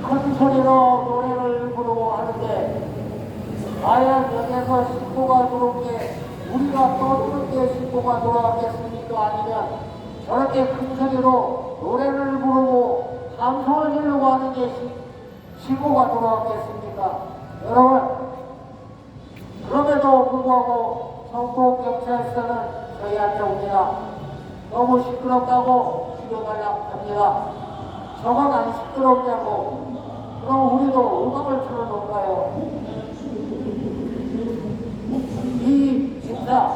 큰 소리로 노래를 부르고 하는데 과연 여기에서 신고가 들어온 게 우리가 떠드는 게 신고가 들어왔겠습니까? 아니면 저렇게 큰 소리로 노래를 부르고 함성을 지르고 하는 게 신고가 들어왔겠습니까? 여러분, 그럼에도 불구하고 성북경찰서는 저희한테 옵니다. 너무 시끄럽다고 죽여달라고 합니다. 저건 안 시끄럽냐고. 그럼 우리도 음악을 틀어놓을까요? 이 집사,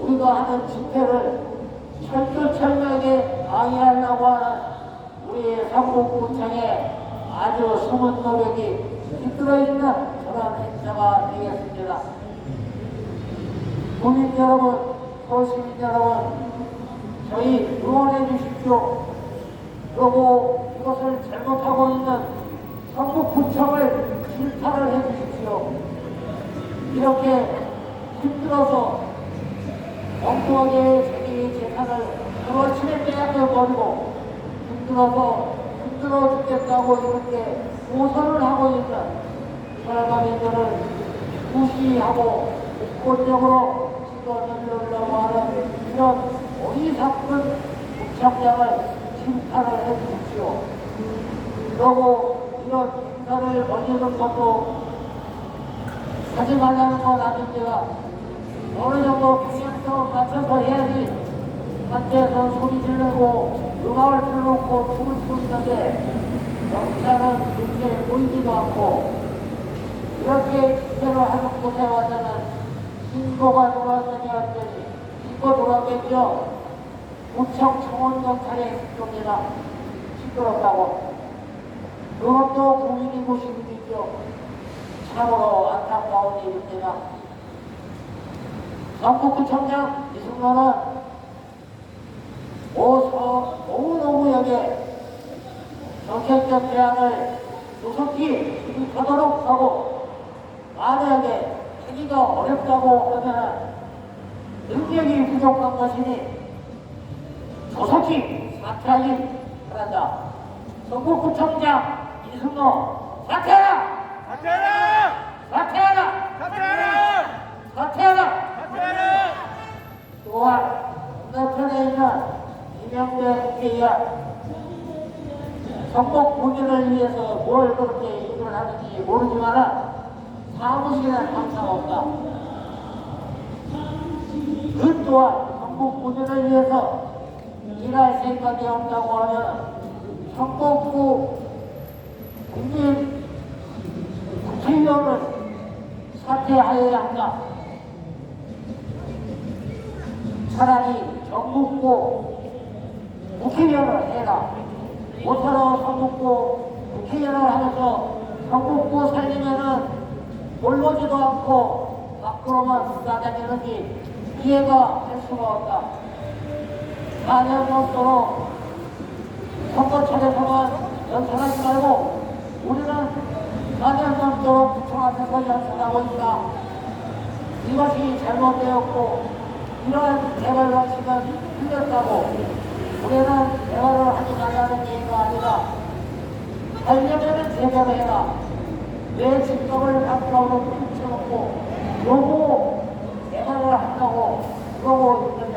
우리가 하는 집회를 철두철미하게 방해하려고 하는 우리 성북구청의 아주 숨은 노력이 깃들어있는 그런 행사가 되겠습니다. 국민 여러분, 서울시민 여러분, 저희 응원해 주십시오. 그리고 이것을 잘못하고 있는 성북구청을 질타를 해 주십시오. 이렇게 힘들어서 엉뚱하게 자기 재산을 그렇게 빼앗겨버리고 힘들어 죽겠다고 이렇게 고소를 하고 있는 사람들을 무시하고 국권적으로 찍어내려고 하는 이런 어리석은 구청장을 심판을 해주십시오. 그리고 이런 행사를 벌이는 것도 하지 말라는 건 아닙니다. 어느 정도 방향성 맞춰서 해야지. 한때에서 소리 지르고 음악을 틀어놓고 춤을 추고 있는데 경찰은 그렇게 보이지도 않고 이렇게 집회를 하는 곳에 와서는 신고가 들어왔더니 왔더니 신고 들어왔겠죠. 구청 청원경찰에 있습니다. 시끄럽다고. 그것도 국민이 보시는 일이죠. 참으로 안타까운 일입니다. 전북구청장 이승로는 오노구역에 정책적 제안을 조속히 진입하도록 하고, 만약에 하기가 어렵다고 하면 능력이 부족한 것이니 조속히 사퇴하기 바란다. 전북구청장 이승로 사퇴하라! 사퇴하라! 사퇴하라! 사퇴하라! 사퇴하라! 사퇴하라! 또한 건너편에 있는 이명대 국회의원 전북 국민을 위해서 뭘 그렇게 일을 하는지 모르지만 사무실에는 항상 없다. 그 또한 전북 국민을 위해서 일할 생각이 없다고 하면 전북구 국민 국회의원을 사퇴하여야 한다. 차라리 전북구 국회의원을 해라. 못하러 전북구 국회의원을 하면서 전북구 살리면은 올보지도 않고 밖으로만 나다니는지 이해가 될 수가 없다. 4년 넘도록 선거철에서만 연설하지 말고 우리는 4년 넘도록 구청 앞에서 연설하고 있다. 이것이 잘못되었고 이러한 개발 방식은 틀렸다고. 우리는 대화를 하지 말라는 얘기가 아니라 하려면은 제대로 해라. 내 직업을 바꿔로 훔쳐놓고 요거 대화를 한다고 그러고 있느냐.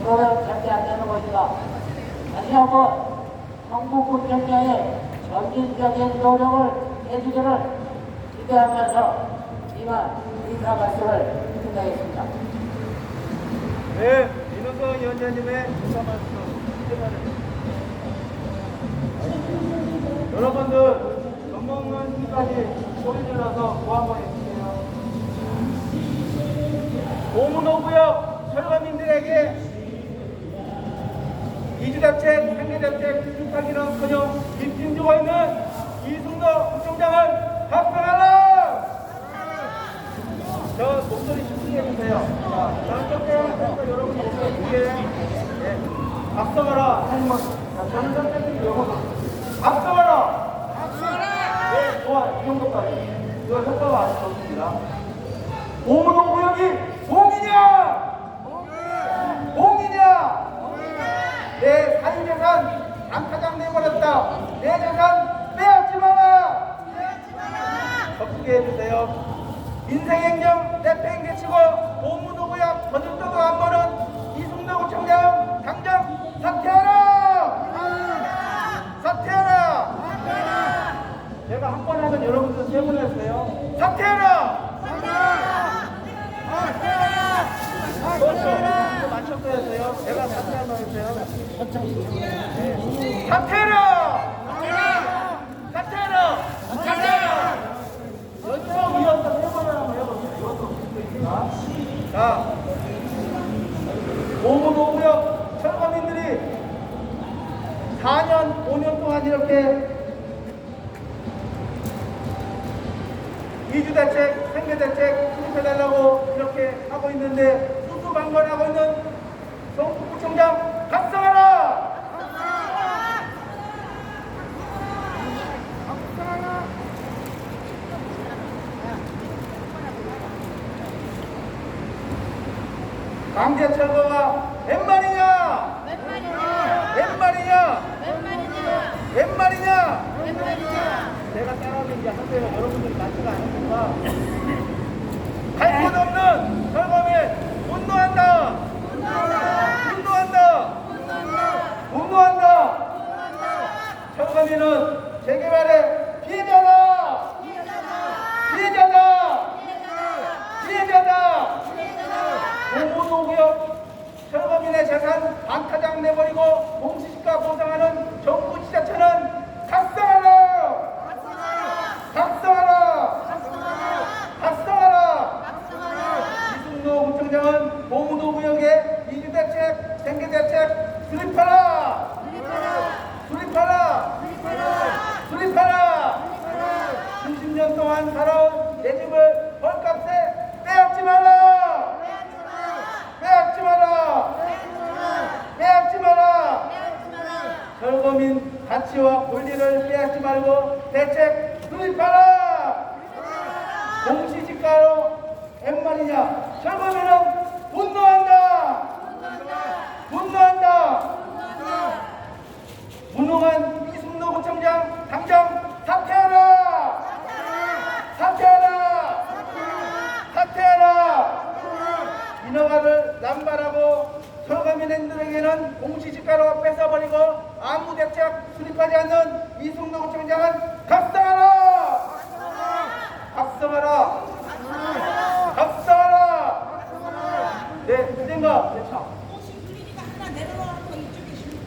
그러면 절대 안 되는 것이다. 다시 한번 전북구청장의 전진적인 노력을 해주기를 기대하면서 이만 인사 말씀을 끝내겠습니다. 네, 민원성 위원장님의 인사 말씀 기대하겠습니다. 여러분들 전북은 끝까지 소리 질러서 뭐 한번 해주세요. 오문호구역 철거민들에게 이주자책, 상계자책 수립하기는커녕 입증 주고 있는 이승로 구청장을 박수하라! 저 목소리 집중해 주세요. 자, 저쪽에 여러분 목소리 박수하라 하는 저는 선생님이 요거 박수하라! 네, 좋아. 이 정도까지. 이거 효과가 아주 좋습니다. 오문호구역이 봉이냐? 봉이냐? 내 사유재산 단타장 내버렸다. 내 재산 빼앗지 마라. 적극해 해주세요. 민생행정 내팽개치고 오문호구역 거들떠도 안 보는 이승로 구청장 당장 사퇴하라. 사퇴하라. 제가 한 번 하면 여러분들 세 번 했어요. 사퇴하라. 또 맞췄어야 제가 사퇴하라 했어요. 사퇴하라! 사퇴하라! 사퇴하라! 연청 이어서 세 번을 한번 해보세요. 이것도 있습니다. 자, 오문호구역 철거민들이 4년, 5년 동안 이렇게 이주대책, 생계대책 수립해달라고 이렇게 하고 있는데 수수방관하고 있는 전북구청장 각성하라! 강제 철거가 웬 말이냐? 웬 말이냐? 웬 말이냐? 내가 따라하면 이제 하세요. 여러분들이 맞지가 않으니까. 갈 곳 없는 철거민 분노한다! 분노한다! 분노한다! 철거민은 재개발의 피해자다! 피해자다! 피해자다! 오문호구역 철거민의 재산 반타작 내버리고 공시지가 보상하는 정부 지자체는 각성하라! 각성하라! 각성하라! 이승로 구청장은 오문호구역의 이주대책, 생계대책 수립하라! 수립하라! 인연을 빼앗지 말고 대책 수립하라. 공시지가로 웬 말이냐? 철거면은 분노한다. 분노한다. 무능한 이승노 구청장 당장 사퇴하라. 사퇴하라. 사퇴하라. 인허가를 남발하고 철거민들에게는 공시지가로 뺏어버리고 아무 대책 수립하지 않는 이승노 구청장은 각성하라. 각성하라. 각성하라. 네, 그den가 대차. 혹시 그리니까 하나 내려놓고 이쪽에 실고.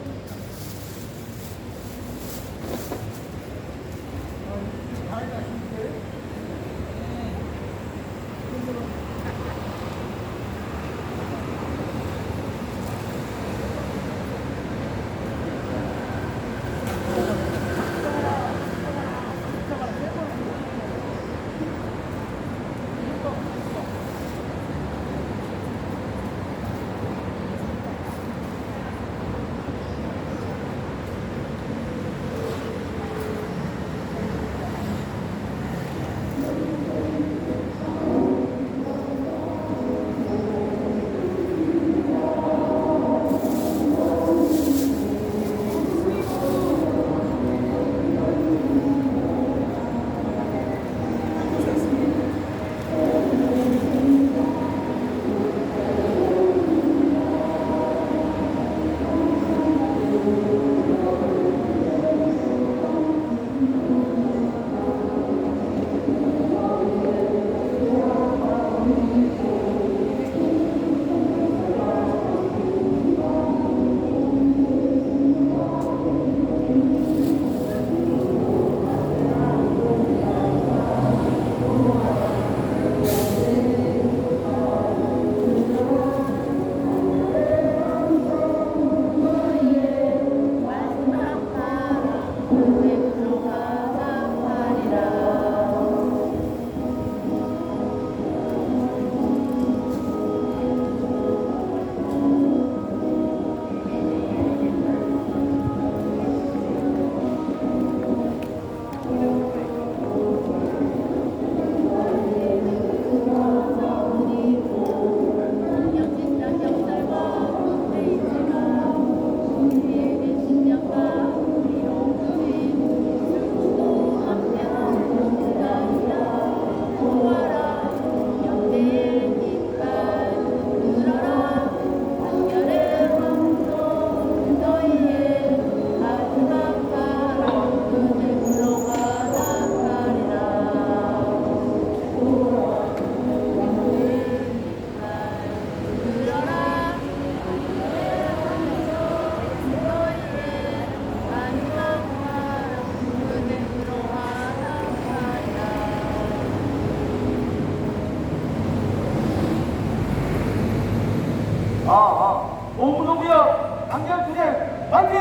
오무동구역 강렬투쟁 화이팅!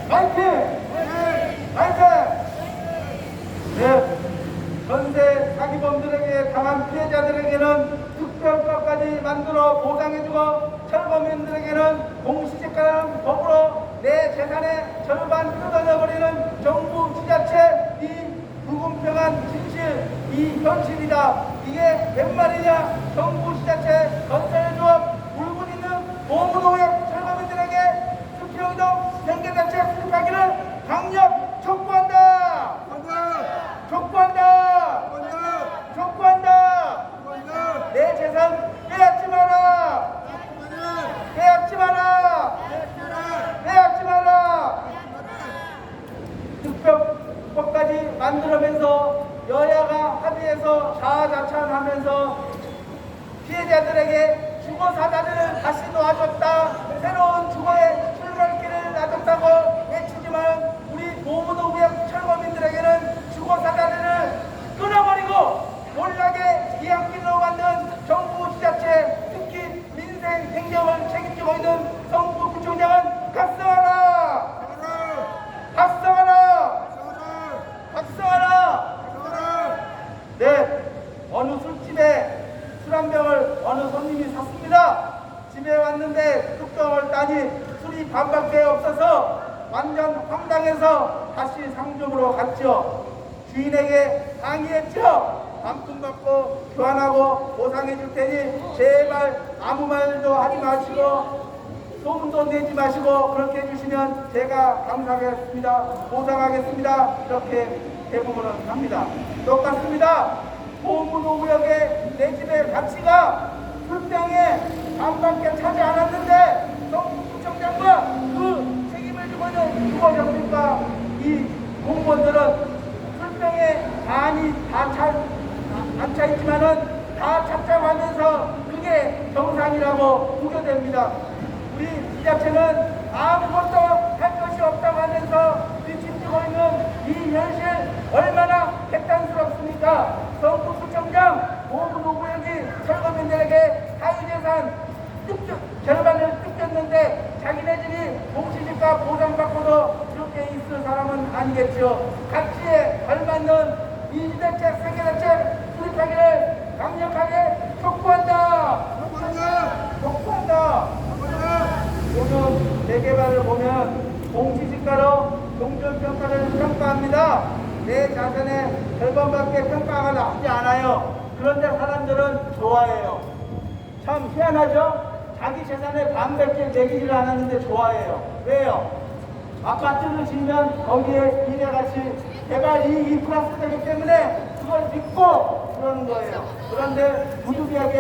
화이팅! 화이팅! 네, 전세 사기범들에게 당한 피해자들에게는 특별법까지 만들어 보상해주고 철거민들에게는 공시지가랑 더불어 내 재산의 절반 뜯어내버리는 정부 지자체 이 불공평한 진실 이 현실이다. 이게 웬 말이냐? 정부 지자체 건설조합 울분 있는 오무동구역 철거민들에게 특혜운동 연계대책 수립하기를 강력 촉구한다. 촉구한다. 촉구한다. 내 재산 빼앗지 마라. 빼앗지 마라. 빼앗지 마라. 특별법까지 만들면서 여야가 합의해서 자아자찬하면서 피해자들에게 주거 사다리를 다시 놓아줬다. 새로운 주거의 출발길을 놔줬다고 외치지만 우리 오무동구역 철거민들에게는 주거 사다리를 끊어버리고 몰락의 기양길로 만든 정부 지자체 특히 민생 행정을 책임지고 있는 성북구청장은 각성하라. 각성하라. 각성하라. 네, 어느 술집에 술 한 병을 어느 손님이 샀습니다. 집에 왔는데 뚜껑을 따니 술이 반밖에 없어서 다시 상점으로 갔죠. 주인에게 항의했죠. 반품 받고 교환하고 보상해 줄 테니 제발 아무 말도 하지 마시고 소문도 내지 마시고 그렇게 해주시면 제가 감사하겠습니다. 보상하겠습니다. 이렇게 대부분은 합니다. 똑같습니다. 보문오구역에 내 집의 가치가 술병에 반밖에 차지 않았는데 성북구청장과 그 책임을 지고 있는 주거정비과 이 공무원들은 술병에 반이 안 차 있지만은 다 착잡하면서 그게 정상이라고 우겨댑니다. 우리 지자체는 아무것도 할 것이 없다고 하면서 뒤집히고 있는 이 현실 얼마나 개탄스럽습니까? 성북구청장 보문오구역이 철거민들에게 사유재산 절반을 뜯겼는데 자기네 집이 공시지가 보상받고도 이렇게 있을 사람은 아니겠죠. 가치에 걸맞는 이주대책, 생계대책 수립하기를 강력하게 촉구한다. 촉구한다. 요즘 재개발을 보면 공시지가로 종전평가를 평가합니다. 내 자산의 절반밖에 평가가 나오지 않아요. 그런데 사람들은 좋아해요. 참 희한하죠? 자기 재산의 반밖에 내기를 않았는데 좋아해요. 왜요? 아파트를 지으면 거기에 미래가치 개발이 플러스 되기 때문에 그걸 믿고 그러는 거예요. 그런데 부득이하게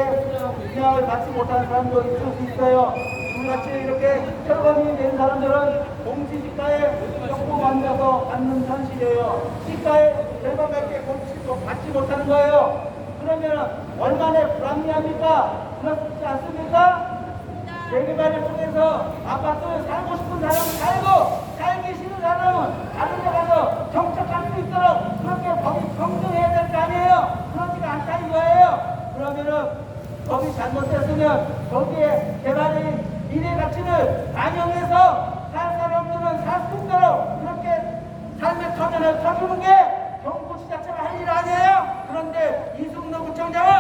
영향을 받지 못하는 사람도 있을 수 있어요. 우리같이 이렇게 철거민이 된 사람들은 공시지가에 조금 앉아서 받는 현실이에요. 시가의 절반밖에 공시도 받지 못하는 거예요. 그러면 얼마나 불합리합니까? 그렇지 않습니까? 재개발을 통해서 아파트에 살고 싶은 사람은 살고 살기 싫은 사람은 다른 데 가서 정착할 수 있도록 그렇게 법이 평등해야 될 거 아니에요? 그렇지가 않다 이거예요. 그러면은 법이 잘못됐으면 거기에 개발의 미래 가치를 반영해서 살 사람들은 살 수 있도록 그렇게 삶의 터전을 터주는 게 정부 지자체가 할 일 아니에요? 그런데 이승로 구청장은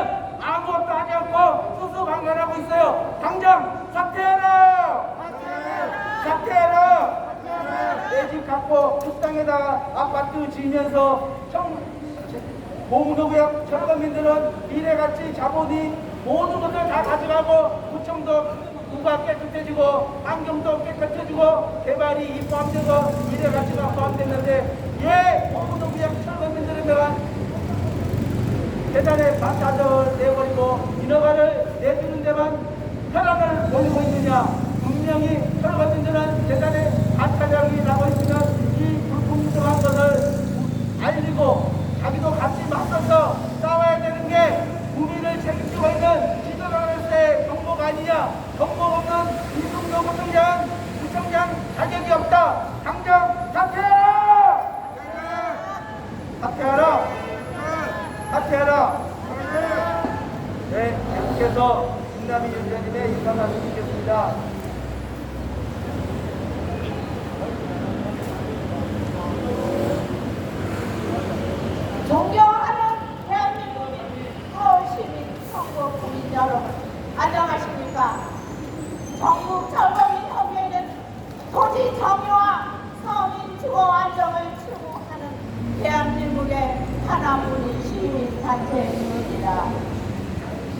아무것도 하지 않고 수수방관하고 있어요. 당장 사퇴해라! 사퇴해라! 내 집 갖고 그 땅에다가 아파트 지으면서 보문오구역 철거민들은 미래가치 자본이 모든 것을 다 가져가고 구청도 구가 깨끗해지고 환경도 깨끗해지고 개발이 포함돼서 미래가치가 포함됐는데 왜 보문오구역 철거민들은 내가 재산의 반타적을 내버리고 인허가를 내주는 데만 혈안을 보이고 있느냐. 분명히 철거민들은 재산의 반타적이 나고 있으면 이 불공정한 것을 알리고 자기도 같이 맞서서 싸워야 되는 게 국민을 책임지고 있는 지도자로서의 정보가 아니냐. 정보가 없는 이승로 구청장 자격이 없다. 당장 사퇴하라! 사퇴하라! 사퇴하라! 네, 계속해서 김남희 위원장님의 인사 말씀 드리겠습니다. 존경하는 대한민국 서울시민 성북 국민 여러분, 안녕하십니까? 전국 철거민 협의회는 토지 정의와 서민 주거 안정을 추구하는 대한민국의 하나뿐인 시민단체입니다.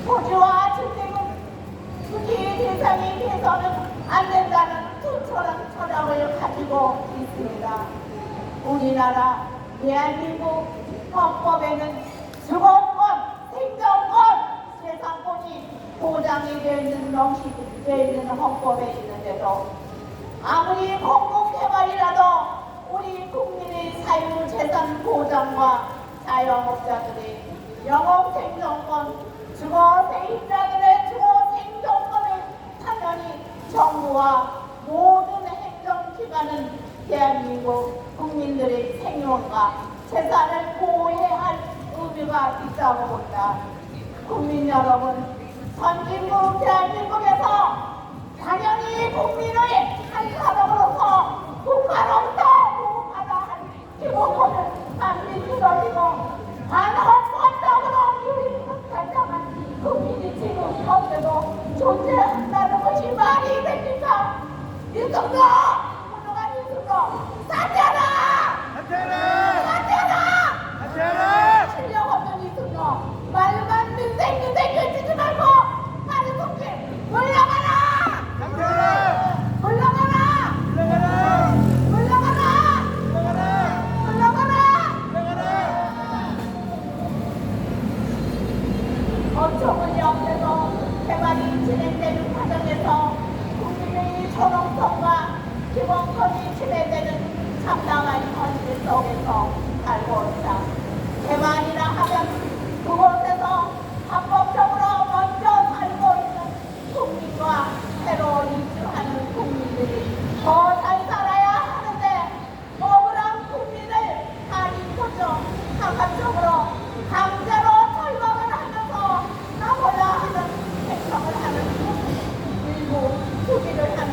토지와 주택은 투기의 대상이 돼서는 안 된다는 투철한 철학을 가지고 있습니다. 우리나라 대한민국 헌법에는 주거권, 생존권, 재산권이 보장이 되어 있는 명시되어 있는 헌법에 있는데도 아무리 공공개발이라도 우리 국민의 사유재산 보장과 자영업자들의 영업생존권, 주거세입자들의 주거생존권을 당연히 정부와 모든 행정기관은 대한민국 국민들의 생존과 재산을 보호해야 할 의무가 있다고 봅니다. 국민 여러분, 선진국 대한민국에서 당연히 국민의 한 사람으로서 국가로부터 보호받아 할 기본권을 반드시 지켜지고 반헌법적으로 유일무탈당한 국민이 지금 현재도 존재한다는 것이 말이 됩니까? 이승로! 훌륭한 이승로! 사퇴하라! 속에서 살고 있다. 대만이라 하면 그곳에서 합법적으로 먼저 살고 있는 국민과 새로 이주하는 국민들이 더 잘 살아야 하는데 억울한 국민을 아니고죠 상합적으로 강제로 철거를 하면서 나몰라 하는 행정을 하는 일부 투기를 하는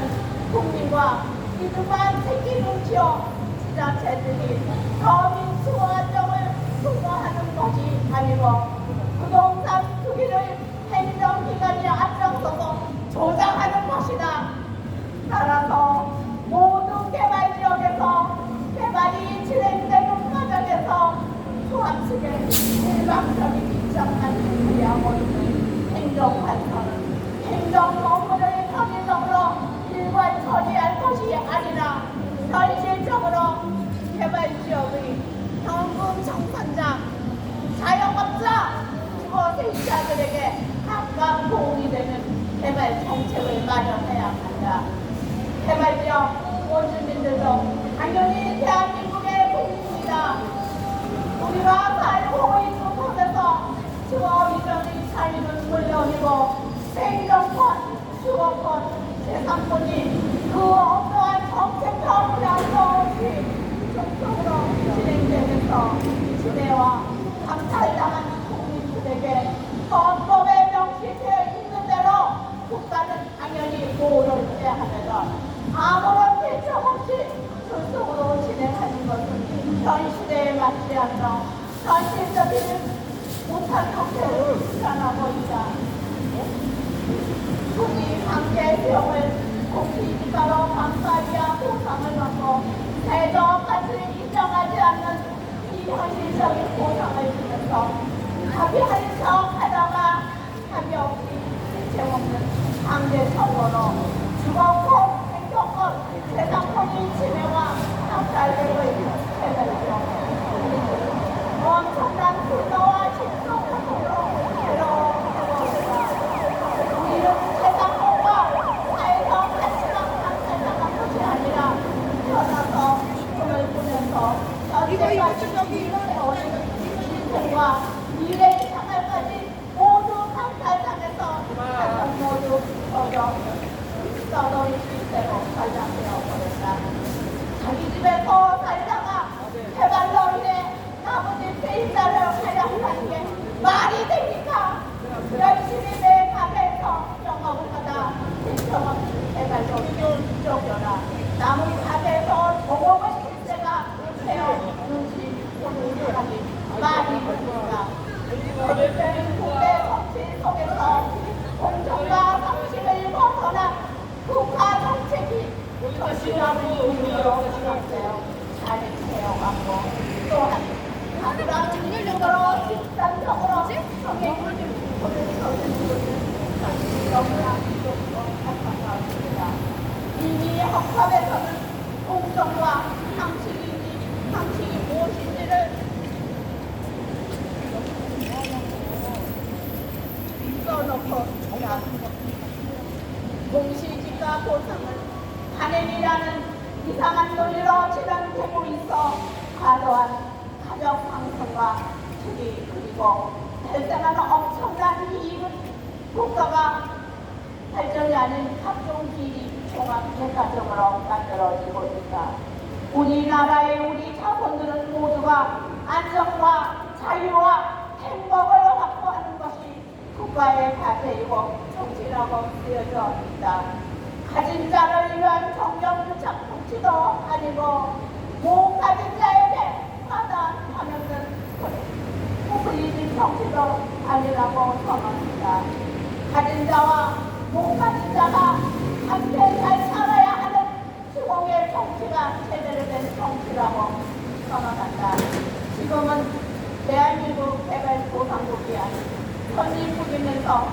국민과 이들만 새끼 눈치요 지자체들이 서민수호 안정을 수호하는 것이 아니고 부동산 투기를 행정기관이 앞장서서 조장하는 것이다. 따라서 모든 개발지역에서 개발이 진행되는 과정에서 소합측의 일방적인 입장만 유지하고 있는 행정관서는 행정 업무를 정의적으로 일괄 처리할 것이 아니라 현실적으로 개발지역의 현금 정산자, 자영업자, 주거세입자들에게 각각 도움이 되는 개발 정책을 마련해야 한다. 개발지역 원주민들도 당연히 대한민국의 국민입니다. 우리가 살고 있는 곳에서 주거 이전의 삶은 물론이고 생존권, 주거권, 재산권이 그 어떠한 정책과 불안도 없이 적극적으로 진행되면서 지대와 강탈당한 국민들에게 헌법에 명시되어 있는 대로 국가는 당연히 보호를 해야 하면서 아무런 대책 없이 전속으로 진행하는 것은 현 시대에 맞지 않는 현실적이지 못한 형태를 실현하고 있다. 국민 관계 비용을 국기지가로 방사이야 보상을 받고 대적 가치를 인정하지 않는 비현실적인 보상을 주면서 합의할 척 하다가 합의 없이 대책 없는 강제 처벌로 주거권, 행정권, 재산권의 침해와 낙찰되고 있는 세대죠. 엄청난 분노와 신속함으로 괴로워하다. 우리는 재산권과 사회적 가치만 강탈당한 것이 아니라 태어나서 꿈을 꾸면서 현재까지 이뤄내오는 인생과 미래의 생활까지 모두 강탈당해서 가정 모두 써놓을 시대로 발전되어 버렸다. 자기 집에서 살다가 개발로 인해 나머지 세입자를 활용하는 게 말이 됩니까? 열심히 내 가게에서 영업을 하다 신청업 개발로 쫓겨나 남의 가게에서 종업을 실세가 되어 눈치 보는 사람이 말이 됩니까? 거짓된 국내 정치 속에서 공정과 상식을 벗어난 국가 정책이 절실함을 국민으로 자리 채워갔고 또한 가능한 일적으로 집단적으로 성행을 너무나 안타깝습니다. 이미 헌법에서는 공정과 상식이 무엇인지를 써놓고 공시지가 보상을 간행이라는 이상한 논리로 진행되고 있어 과도한 가격 상승과 투기 그리고 발생하는 엄청난 이익은 국가가 발전이 아닌 각종 비리 종합 대가적으로 만들어지고 있다. 우리나라의 우리 자손들은 모두가 안정과 자유와 행복을 확보하는 것이 국가의 과제이고 정치라고 쓰여져 있다. 가진 자를 위한 정경유착 정치도 아니고 못 가진 자에게 하는 포퓰리즘 정치도 아니라고 선언합니다. 가진 자와 못 가진 자가 함께 잘 살아야 하는 시공의 정치가 제대로 된 정치라고 선언한다. 지금은 대한민국 개발도상국이 아닌 선진국이면서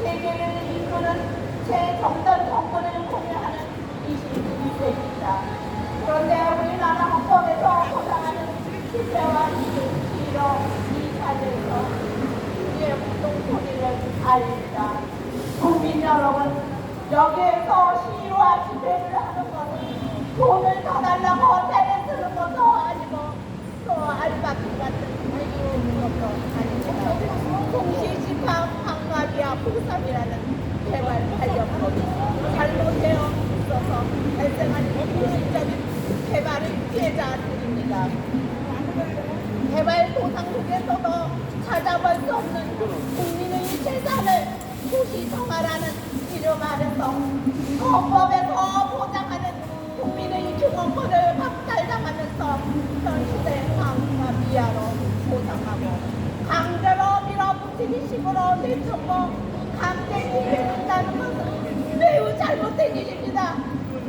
세계를 이끄는 제정단 정권을 공유하는 22세기입니다. 그런데 우리나라 헌법에서 보장하는 실패와 지위로 이 자리에서 우리의 공동소리를 알립니다. 국민 여러분, 여기에서 시위와 집회를 하는 것은 돈을 더 달라고 떼를 쓰는 것도 아니고 한국에서도 찾아볼 수 없는 국민의 재산을 도시 정화라는 이름 아래서 헌법에서 보장하는 국민의 주권권을 박탈당하면서 현 시대 강과 미아로 보상하고 강제로 밀어붙이기 식으로 내쫓고 강제기를 한다는 것은 매우 잘못된 일입니다.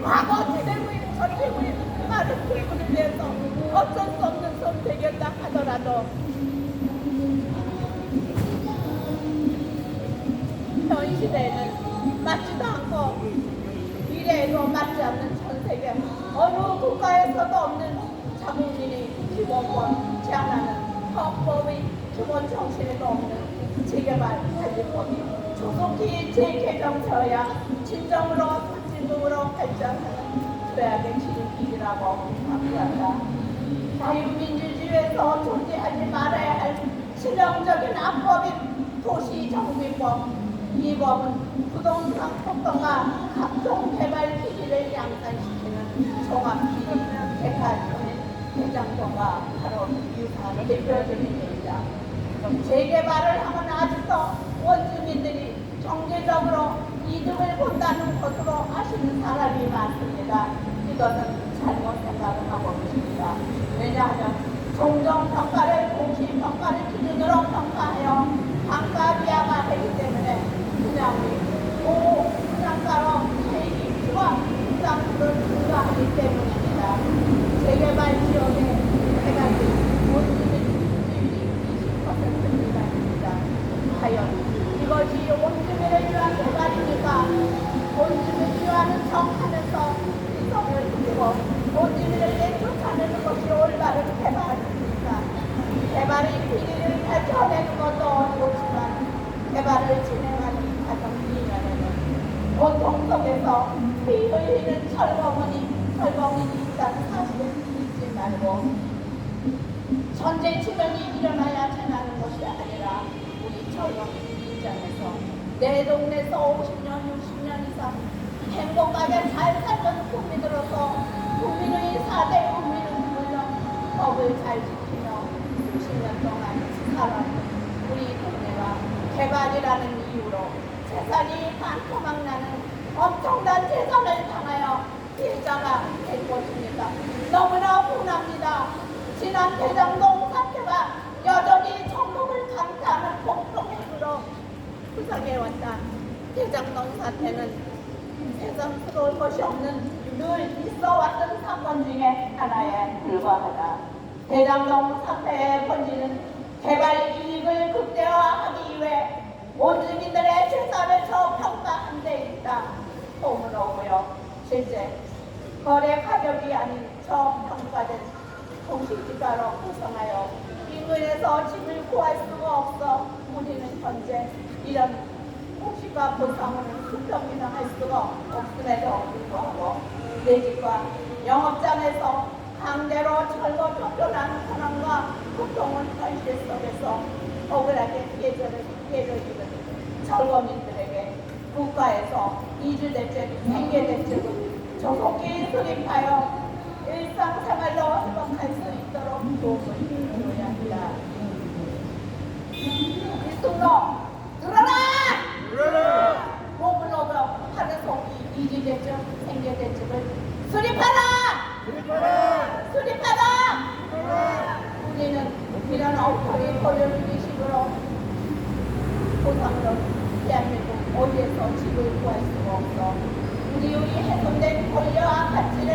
과거 지배구인 전체구인 말을 불구를 위해서 어쩔 수 없는 선택이었다 하더라도 현 시대에는 맞지도 않고 미래에도 맞지 않는 전 세계 어느 국가에서도 없는 자국민의 기본권 제한하는 헌법의 기본 정신에도 없는 재개발 관리법이 조속히 재개정되어야 진정으로 상징적으로 발전하는 죄악의 지름길이라고 강조한다. 자유민주주의에서 존재하지 말아야 할 치명적인 악법인 도시정비법. 이 법은 부동산 폭등과 각종 개발 기기를 양산시키는 종합기기 개발권의 대장동과 바로 유사한 대표적인 예입니다. 재개발을 하면 아직도 원주민들이 경제적으로 이득을 본다는 것으로 아시는 사람이 많습니다. 이것은 잘못 생각을 하고 계십니다. 왜냐하면 종전평가를 공시평가를 기준으로 평가하여 단가 비하가 되기 때문에 분양가로 세입과 부담을 증가하기 때문입니다. 재개발 지역의 해당이 원주민 수익이 20% 미만입니다. 과연 이것이 원주민을 위한 개발입니까? 원주민을 위한 척하면서 이성을 두고 원주민을 내쫓아내는 것이 올바른 개발입니까? 개발의 비리를 밝혀내는 것도 어렵지만 개발을 진행하는 과정 이면에는 고통 속에서 피 흘리는 철거문이 있다는 사실을 잊지 말고 전쟁치면이 일어나야 지나는 것이 아니라 우리 철거민 입장에서 내 동네에서 50년, 60년 이상 행복하게 잘 살던 국민으로서 국민의 4대 국민은 물론 법을 잘 지키며 수십 년 동안 살았던 우리 동네가 개발이라는 이유로 재산이 반토막 나는 엄청난 재산을 당하여 피해자가 될 것입니다. 너무나 분합니다. 지난 대장동 사태가 여전히 전국을 강타하는 폭동으로 부상해왔다. 대장동 사태는 세상스러울 것이 없는 늘 있어왔던 사건 중에 하나에 불과하다. 대장동 사태의 본질은 개발 이익을 극대화하기 위해 원주민들의 재산을 저평가한 데 있다. 통으로고요. 실제 거래 가격이 아닌 저평가된 공시지가로 구성하여 인근에서 집을 구할 수가 없어 우리는 현재 이런 공시가 보상으로는 수평이나 할 수가 없음에도 불구하고 내 집과 영업장에서 강제로 철거 쫓겨나는 상황과 고통은 현실 속에서 억울하게 피해를 입은 철거민들에게 국가에서 이주대책, 생계대책을 조속히 수립하여 일상생활로 회복할 수 있도록 도움을 주어야 합니다. 일동로 들어라! 몸을 얻어 하는 속이 이주대책, 생계대책을 수립하라! 우리는 이런 엉터리 고려주기식으로 보상으로 대한민국 어디에서 집을 구할 수가 없어 우리의 훼손된 권리와 가치를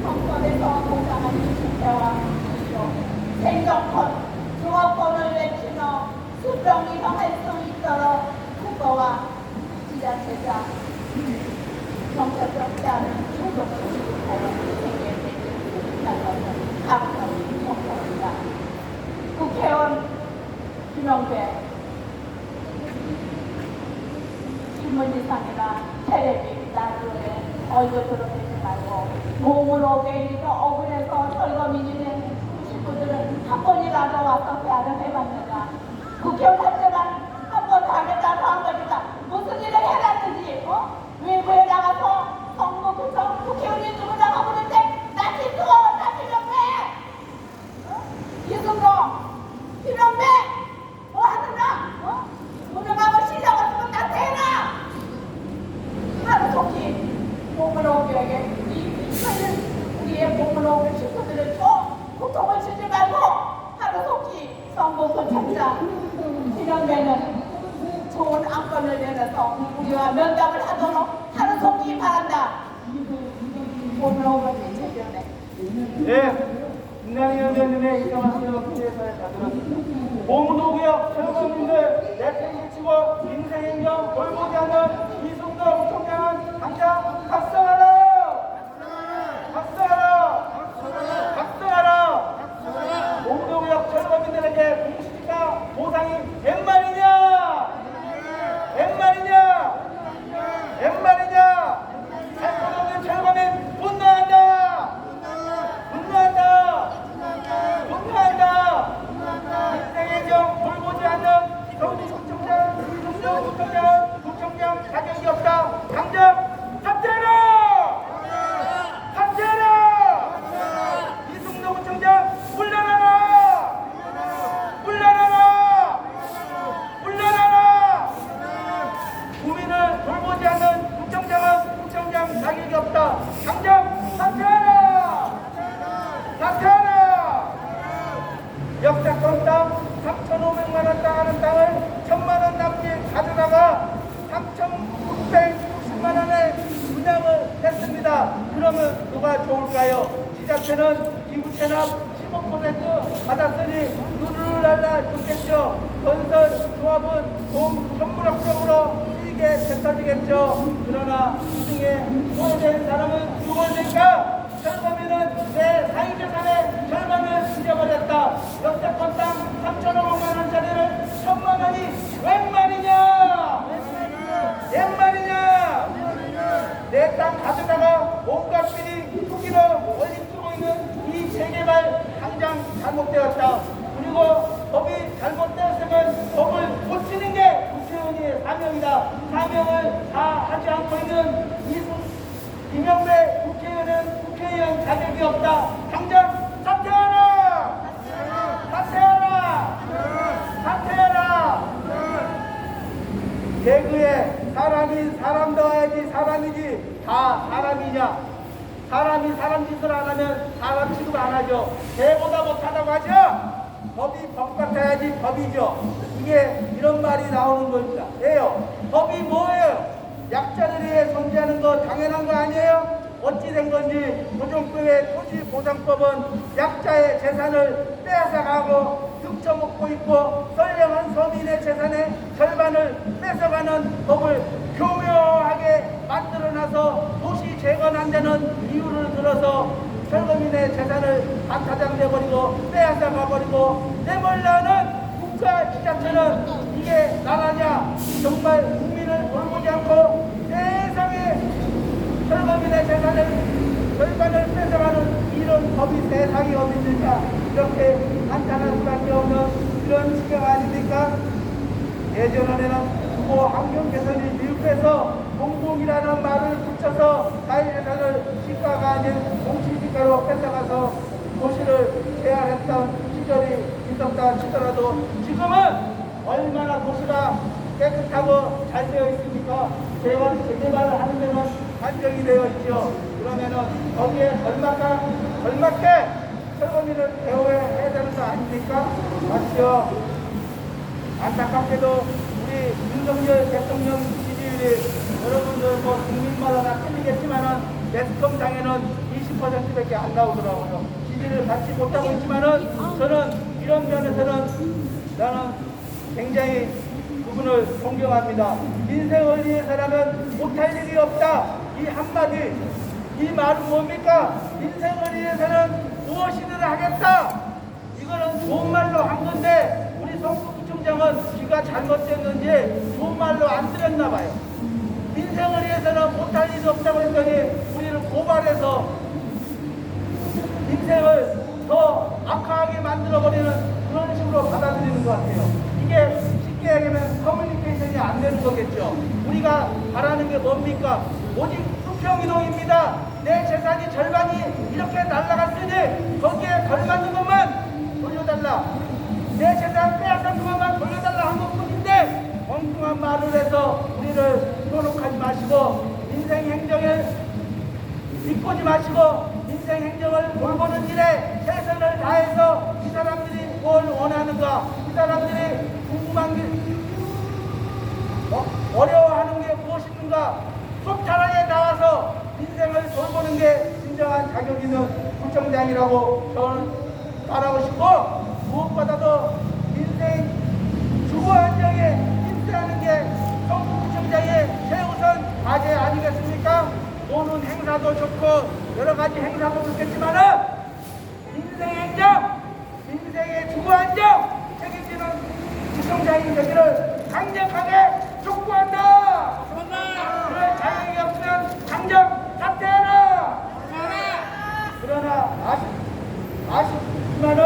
헌법에서 보장하는 주체와 이로 생존권, 주거권을 외치며 수평 이동할 수 있도록 국가와 지자체가 정책적 제한을 조속히 수립하여 생계대책을 각종 정책입니다. 국회의원 김영배 신문지상이나 텔레비 라디오에 얼굴 드러내지 말고 몸으로 매일도 억울해서 철거민주된 식구들은 한 번이라도 와서 대화를 해봤느냐. 국회의원 할 때만 한 번 하겠다고 한 겁니다. 무슨 일을 해놨는지 외부에 나가서 성북구청 국회의원이 누구냐고 부르는데 나 김수호 나 김영배 이승로 김영배 있습니다. 이런 데는 좋은 안건을 내려서 우리와 면담을 하도록 하는 속이 바란다. 오늘 오면 제변에 예, 김남희 의원님의 이사 말씀을 국회에서에 다 들었습니다. 봉도구역 철거민들 내팽개치고 민생행정 돌보지 않는 이승도 부총장은 당장 각성하라! 각성하라! 각성하라! 봉도구역 철거민들에게 공시지가 보상이 웬 말이냐? 웬 말이냐? 웬 말이냐? 살것 없는 철거민 분노한다! 분노한다! 분노한다! 민생행정 돌보지 않는 서울시청장, 구청장 자격이 없다. 당장 사퇴하라! 사퇴하라! 이승도 구청장 물러나라! 물러나라! 물러나라! 국민을 돌보지 않는 구청장은 구청장 자격이 없다. 당장 사퇴하라! 사퇴하라! 역사권 땅 3,500만 원 땅 하는 땅을 1,000만 원 남짓 가져다가 3,660만 원에 분양을 했습니다. 그러면 누가 좋을까요? 지자체는 기부 체납 15% 받았으니 누르랄라 좋겠죠. 건설 조합은 전문학적으로 이게 되터지겠죠. 그러나 이 중에 소외된 사람은 누구니까? 철거민은 내 사유재산의 절반을 잃어버렸다. 역세권 땅 3,500만 원짜리를 1,000만 원이 웬 말이냐? 웬 말이냐? 내 땅 가져다가 온갖 비리 투기로 올리고 있는 이 재개발 당장 잘못되었다. 그리고 법이 잘못되었으면 법을 고치는 게 국회의원의 사명이다. 사명을 다 하지 않고 있는 김영배 국회의원은 국회의원 자격이 없다. 당장 사퇴하라! 사퇴하라! 사퇴하라! 개그에 사람이 사람 더해야지 사람이지 다 사람이냐? 사람이 사람 짓을 안 하면 사람 취급 안 하죠. 개보다 못하다고 하죠? 법이 법 같아야지 법이죠. 이게 이런 말이 나오는 겁니다. 예요. 법이 뭐예요? 약자를 위해 존재하는 거 당연한 거 아니에요? 어찌 된 건지 고종법의 토지보상법은 약자의 재산을 빼앗아가고 등쳐먹고 있고 선량한 서민의 재산의 절반을 뺏어가는 법을 교묘하게 만들어놔서 도시 재건한다는 이유를 들어서 철거민의 재산을 반타작내버리고 빼앗아가버리고 내몰라는 국가 지자체는 이게 나라냐? 정말 국민을 돌보지 않고 세상에 철거민의 재산을 절반을 뺏어가는 이런 법이 세상에 어디 있느냐? 이렇게 한탄할 수밖에 없는 이런 지경 아닙니까? 예전에는 주거 환경 개선이 미흡해서 공공이라는 말을 붙여서 사회재산을 시가가 아닌 공시지가로 뺏어가서 도시를 제한했던 시절이 있었다 치더라도 지금은 얼마나 도시가 깨끗하고 잘 되어 있습니까? 재개발을 하는 데는 한정이 되어 있죠. 그러면은 거기에 걸맞게 철거민을 대우해야 되는 거 아닙니까? 맞죠? 안타깝게도 우리 윤석열 대통령 지지율이 여러분들 뭐 국민마다 다 틀리겠지만은 매스컴상에는 20%밖에 안 나오더라고요. 지지를 받지 못하고 있지만은 저는 이런 면에서는 나는 굉장히 그분을 존경합니다. 민생을 위해서라면 못할 일이 없다. 이 한마디, 이 말은 뭡니까? 민생을 위해서는 무엇이든 하겠다. 이거는 좋은 말로 한 건데 우리 성북구청장은 귀가 잘못됐는지 좋은 말로 안 들었나 봐요. 민생을 위해서는 못할 일이 없다고 했더니 우리를 고발해서 민생을 더 악화하게 만들어버리는 그런 식으로 받아들이는 것 같아요. 이게 쉽게 얘기하면 커뮤니케이션이 안 되는 거겠죠. 우리가 바라는 게 뭡니까? 오직 수평이동입니다. 내 재산이 절반이 이렇게 날아갔으니 거기에 걸맞는 것만 돌려달라. 내 재산 빼앗은 것만 돌려달라 한 것뿐인데 엉뚱한 말을 해서 우리를 현혹하지 마시고 인생 행정을 비꼬지 마시고 인생 행정을 돌보는 일에 최선을 다해서 이 사람들이 뭘 원하는가 이 사람들이 궁금한 게 어려워하는 게 무엇인가? 속타락에 나와서 인생을 돌보는 게 진정한 자격 있는 구청장이라고 저는 말하고 싶고, 무엇보다도 인생 주거 안정에 힘쓰는 게 성북구청장의 최우선 과제 아니겠습니까? 노는 행사도 좋고 여러 가지 행사도 좋겠지만은 인생 행정, 인생의 주거 안정 책임지는 구청장이 되기를 강력하게 촉구한다. 그럴 자격이 없으면 당장 사퇴하라. 그러나 아쉽지만은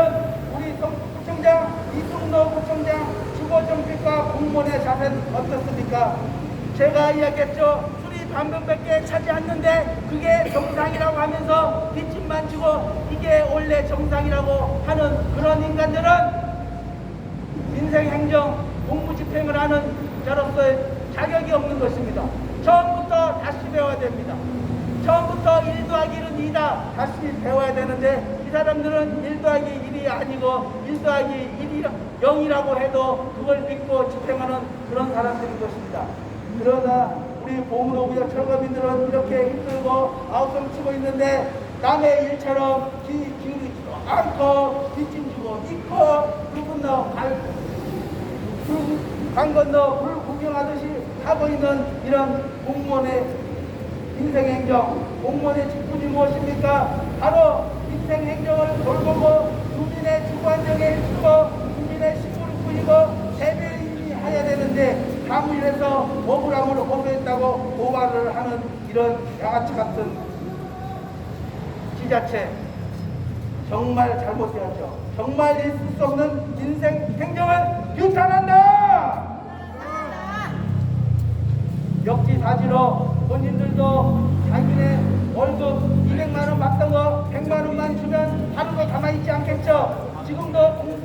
우리 성북구청장 이승노 구청장 주거정책과 공무원의 자세는 어떻습니까? 제가 이야기했죠. 술이 반병밖에 차지 않는데 그게 정상이라고 하면서 뒷짐만 지고 이게 원래 정상이라고 하는 그런 인간들은 인생행정 공무집행을 하는 자로서의 자격이 없는 것입니다. 처음부터 다시 배워야 됩니다. 처음부터 1 더하기 1은 2다 다시 배워야 되는데 이 사람들은 1 더하기 1이 아니고 1 더하기 1이 0이라고 해도 그걸 믿고 집행하는 그런 사람들인 것입니다. 그러나 우리 보문호구역 철거민들은 이렇게 힘들고 아우성 치고 있는데 남의 일처럼 기울이지도 않고 뒷짐지고 있고 강 건너 불 구경하듯이 하고 있는 이런 공무원의 인생행정, 공무원의 직분이 무엇입니까? 바로 인생행정을 돌보고 국민의 주거안정에 힘쓰고 국민의 식구를 꾸리고 대변인이 해야 되는데 사무실에서 억울함을 호소했다고 고발을 하는 이런 양아치 같은 지자체 정말 잘못되었죠. 정말 있을 수 없는 인생행정을 규탄한다. 역지사지로 본인들도 자기네 월급 200만 원 받던 거 100만 원만 주면 하루도 가만히 있지 않겠죠. 지금도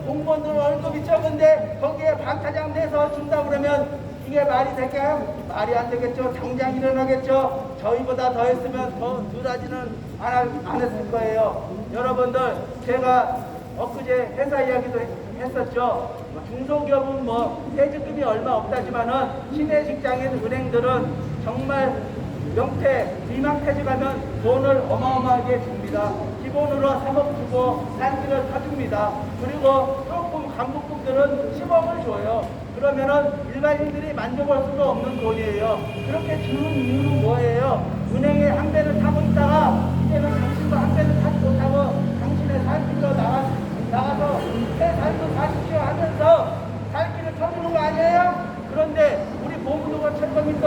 공무원들 월급이 적은데 거기에 반타작 내서 준다 그러면 이게 말이 될까요? 말이 안 되겠죠. 당장 일어나겠죠. 저희보다 더 했으면 더 덜하지는 안 했을 거예요. 여러분들, 제가 엊그제 회사 이야기도 했었죠. 중소기업은 퇴직금이 얼마 없다지만은 시내 직장인 은행들은 정말 명퇴, 비망퇴직하면 돈을 어마어마하게 줍니다. 기본으로 3억 주고 딴지를 사줍니다. 그리고 조금 간부급들은 10억을 줘요. 그러면은 일반인들이 만져볼 수도 없는 돈이에요. 그렇게 주는 이유는 뭐예요? 은행에 한 배를 타고 있다가 이제는 당신도 한 배를 타지 못하고 당신의 살길로 나가서 새 삶도 사십시오 하면서 살 길을 터주는 거 아니에요? 그런데 우리 보문호가 철거민도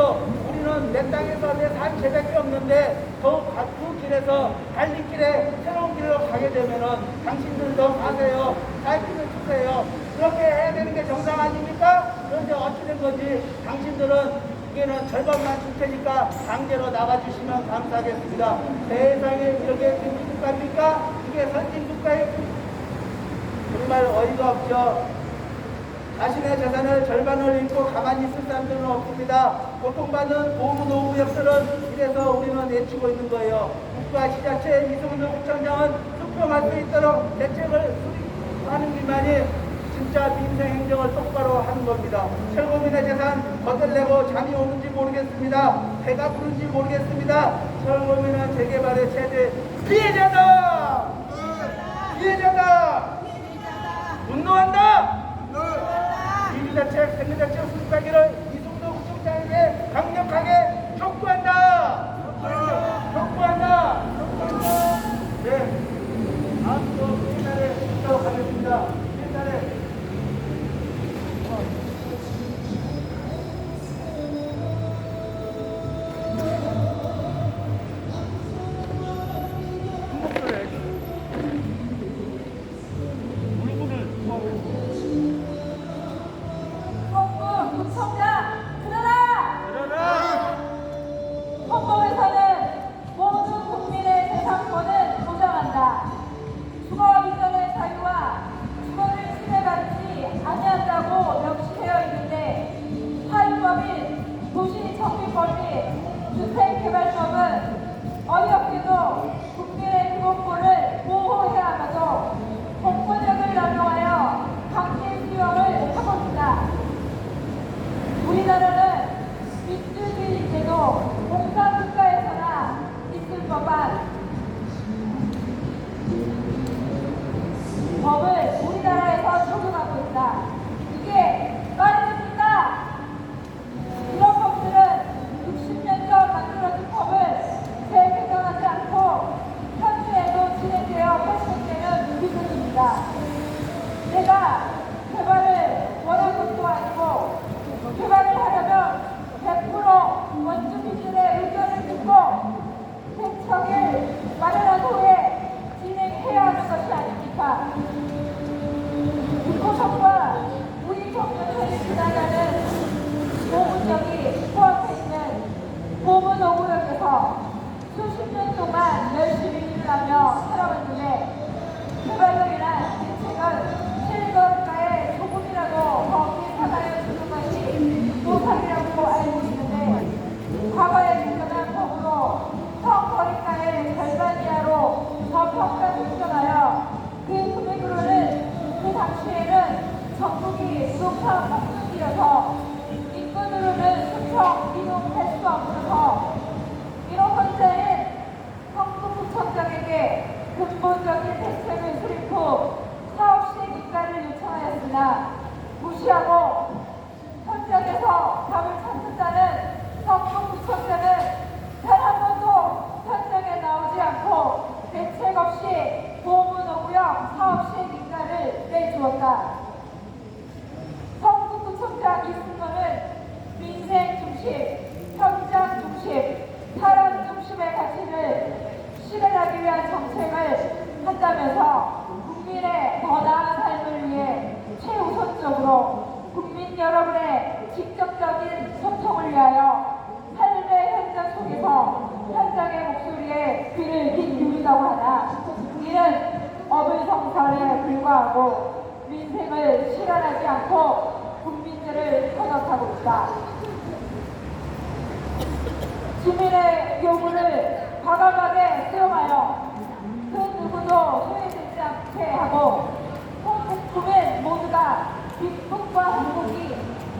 우리는 내 땅에서 내 산 제밖에 없는데 그 길에서 달리길에 새로운 길로 가게 되면은 당신들도 가세요. 살 길을 주세요. 그렇게 해야 되는 게 정상 아닙니까? 그런데 어찌 된 건지 당신들은 이게는 절반만 줄 테니까 강제로 나가주시면 감사하겠습니다. 세상에 이렇게 민주국가입니까? 이게 선진국가의 정말 어이가 없죠. 자신의 재산을 절반을 잃고 가만히 있을 사람들은 없습니다. 고통받는 보문호구역들은 이래서 우리는 외치고 있는 거예요. 국가 지자체 이승훈 구청장은 수평할 수 있도록 대책을 수립하는 길만이 진짜 민생 행정을 똑바로 하는 겁니다. 철거민의 재산 거들내고 잠이 오는지 모르겠습니다. 배가 부른지 모르겠습니다. 철거민은 재개발의 최대 피해자다! 피해자다! 분노한다! 지자체, 생계자체 수립하기를 이승도 구청장에게 강력하게 촉구한다! 촉구한다! 네. 다음 또 옛날에 있도록 하겠습니다. 옛날에 구청장 내가 개발을 원한 것도 아니고 개발을 하려면 100% 원주민들의 의견을 듣고 대책을 마련한 후에 진행해야 하는 것이 아닙니까? 고성과 우리 경전선이 지나가는 보문역이 포함되어 있는 보문오구역에서 수십 년 동안 열심히 일을 하며 살아왔는데 개발로 인한 대책은 실거가에 조금이라도 더 개선하여 주는 것이 노상이라고 알고 있는데 과거에 인정한 법으로 성거리가의 절반 이하로 저평가 조정하여 그 금액으로는 그 당시에는 전국이 부동산 폭등기여서 인근으로는 수평 이동할 수 없어서 이런 현재인 성북구청장에게 근본적인 대책을 수립 후 사업 시행 입가를 요청하였으나 무시하고 현장에서 답을 찾는다는 성북구청장은 단 한 번도 현장에 나오지 않고 대책 없이 보문오구역 사업 시행 입가를 내주었다. 성북구청장 이승만은 민생 중심, 현장 중심, 사람 중심의 가치를 실현하기 위한 정책을 한다면서 국민의 더 나은 삶을 위해 최우선적으로 국민 여러분의 직접적인 소통을 위하여 삶의 현장 속에서 현장의 목소리에 귀를 기울이라고 하나 이는 어불성설에 불과하고 민생을 실현하지 않고 국민들을 현혹하고 있다. 주민의 요구를 과감하게 수용하여 그 누구도 소외되지 않게 하고 성북구민 모두가 빅북과 행복이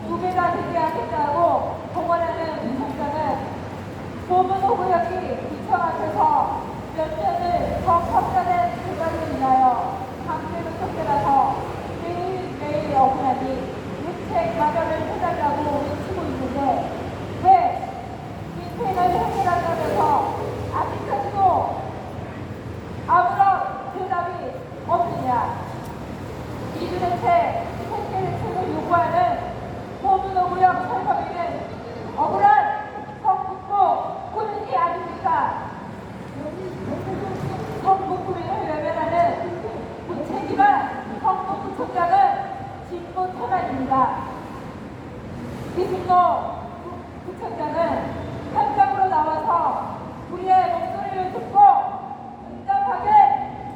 두 배가 되게 하겠다고 공언하는 구청장은 보문오구역이 구청 앞에서 몇 년을 더 컴퓨터된 개발로 인하여 강제로 쫓겨나서 매일매일 억울하니 대책 마련을 해달라고 외치고 있는데 왜 민생을 해결한다면서 아직까지도 아무런 대답이 없느냐. 이주대책, 생계대책을 요구하는 보문오구역 철거비는 억울한 성북구 군인이 아닙니까? 성북구민을 외면하는 무책임한 성북구청장은 진보 태만입니다. 이승노 구청장은 현장으로 나와서 우리의 목소리를 듣고 응답하게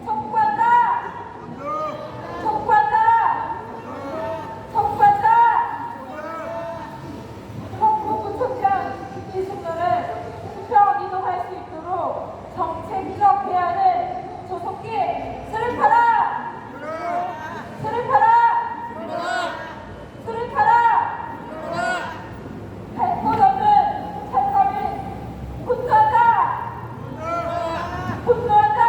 촉구한다! 촉구한다! 촉구한다! 성북구청장 이승노는 수평 이동할 수 있도록 정책적 대안을 조속히 수립하라! 수립하라! 수립하라! 갈 곳 없는 철거민 분노한다! 분노한다!